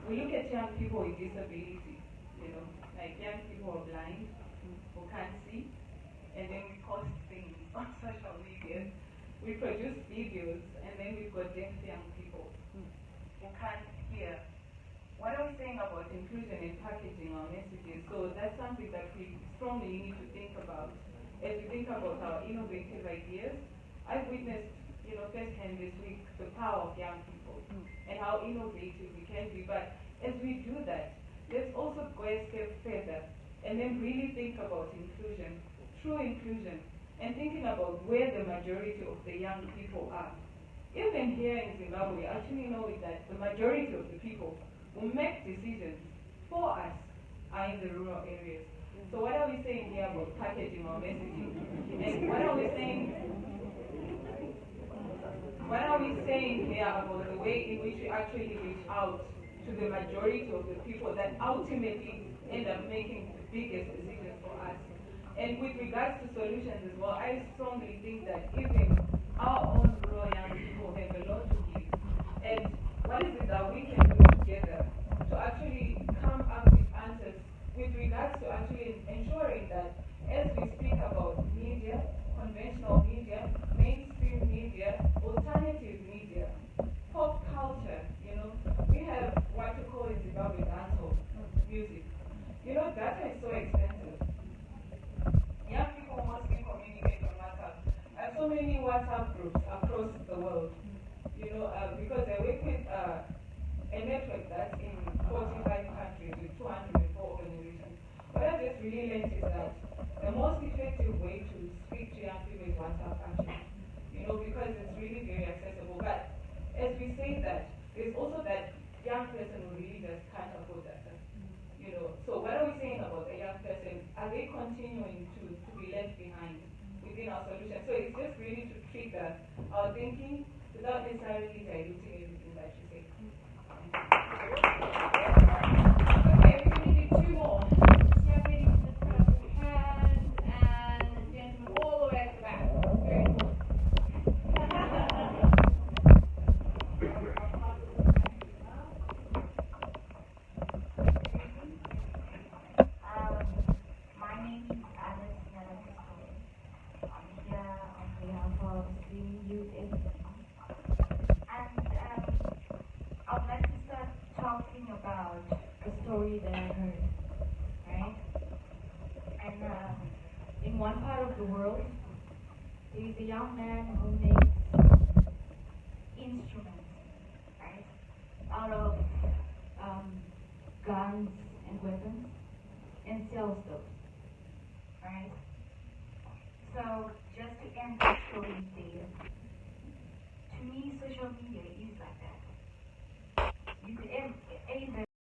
[SPEAKER 12] We look at young people with disability, like young people who are blind, who can't see, and then we post things on social media. We produce videos, and then we've got deaf young people who can't hear. What are we saying about inclusion in packaging our messages? So that's something that we strongly need to think about as we think about our innovative ideas. I've witnessed firsthand this week the power of young people and how innovative we can be. But as we do that, let's also go a step further and then really think about inclusion, true inclusion, and thinking about where the majority of the young people are. Even here in Zimbabwe, we actually know that the majority of the people who make decisions for us are in the rural areas. So what are we saying here about packaging our messaging? And what are we saying here about the way in which we actually reach out to the majority of the people that ultimately end up making the biggest decisions for us? And with regards to solutions as well, I strongly think that even our own rural young people have a lot to give. And what is it that we can do together to actually come up with answers with regards to actually ensuring that as we speak about media, conventional media, mainstream media, alternative media, pop culture, we have what we call in Zimbabwe dancehall music. Data is so expensive. Young people mostly communicate on WhatsApp. I have so many WhatsApp groups across the world, because I work with a network that's in 45 countries with 204 organizations. What I just really learned is that the most effective way to speak to young people is WhatsApp actually, because it's really very accessible. But as we say that, there's also that young person who really just can't afford that. So what are we saying about a young person? Are they continuing to be left behind within our solution? So it's just really to trigger our thinking without necessarily diluting everything that you say.
[SPEAKER 4] Okay, we're going to do two more. Young lady with the purple hand and gentleman all the way at the back. Very cool.
[SPEAKER 14] My name is Alice Nalakisto. I'm here on behalf of SlyMedia Tv. And I would like to start talking about a story that I heard, right? And in one part of the world, there is a young man who makes instruments, right, out of guns and weapons and sells those, right? So just to end the story there, to me social media is like that. You could end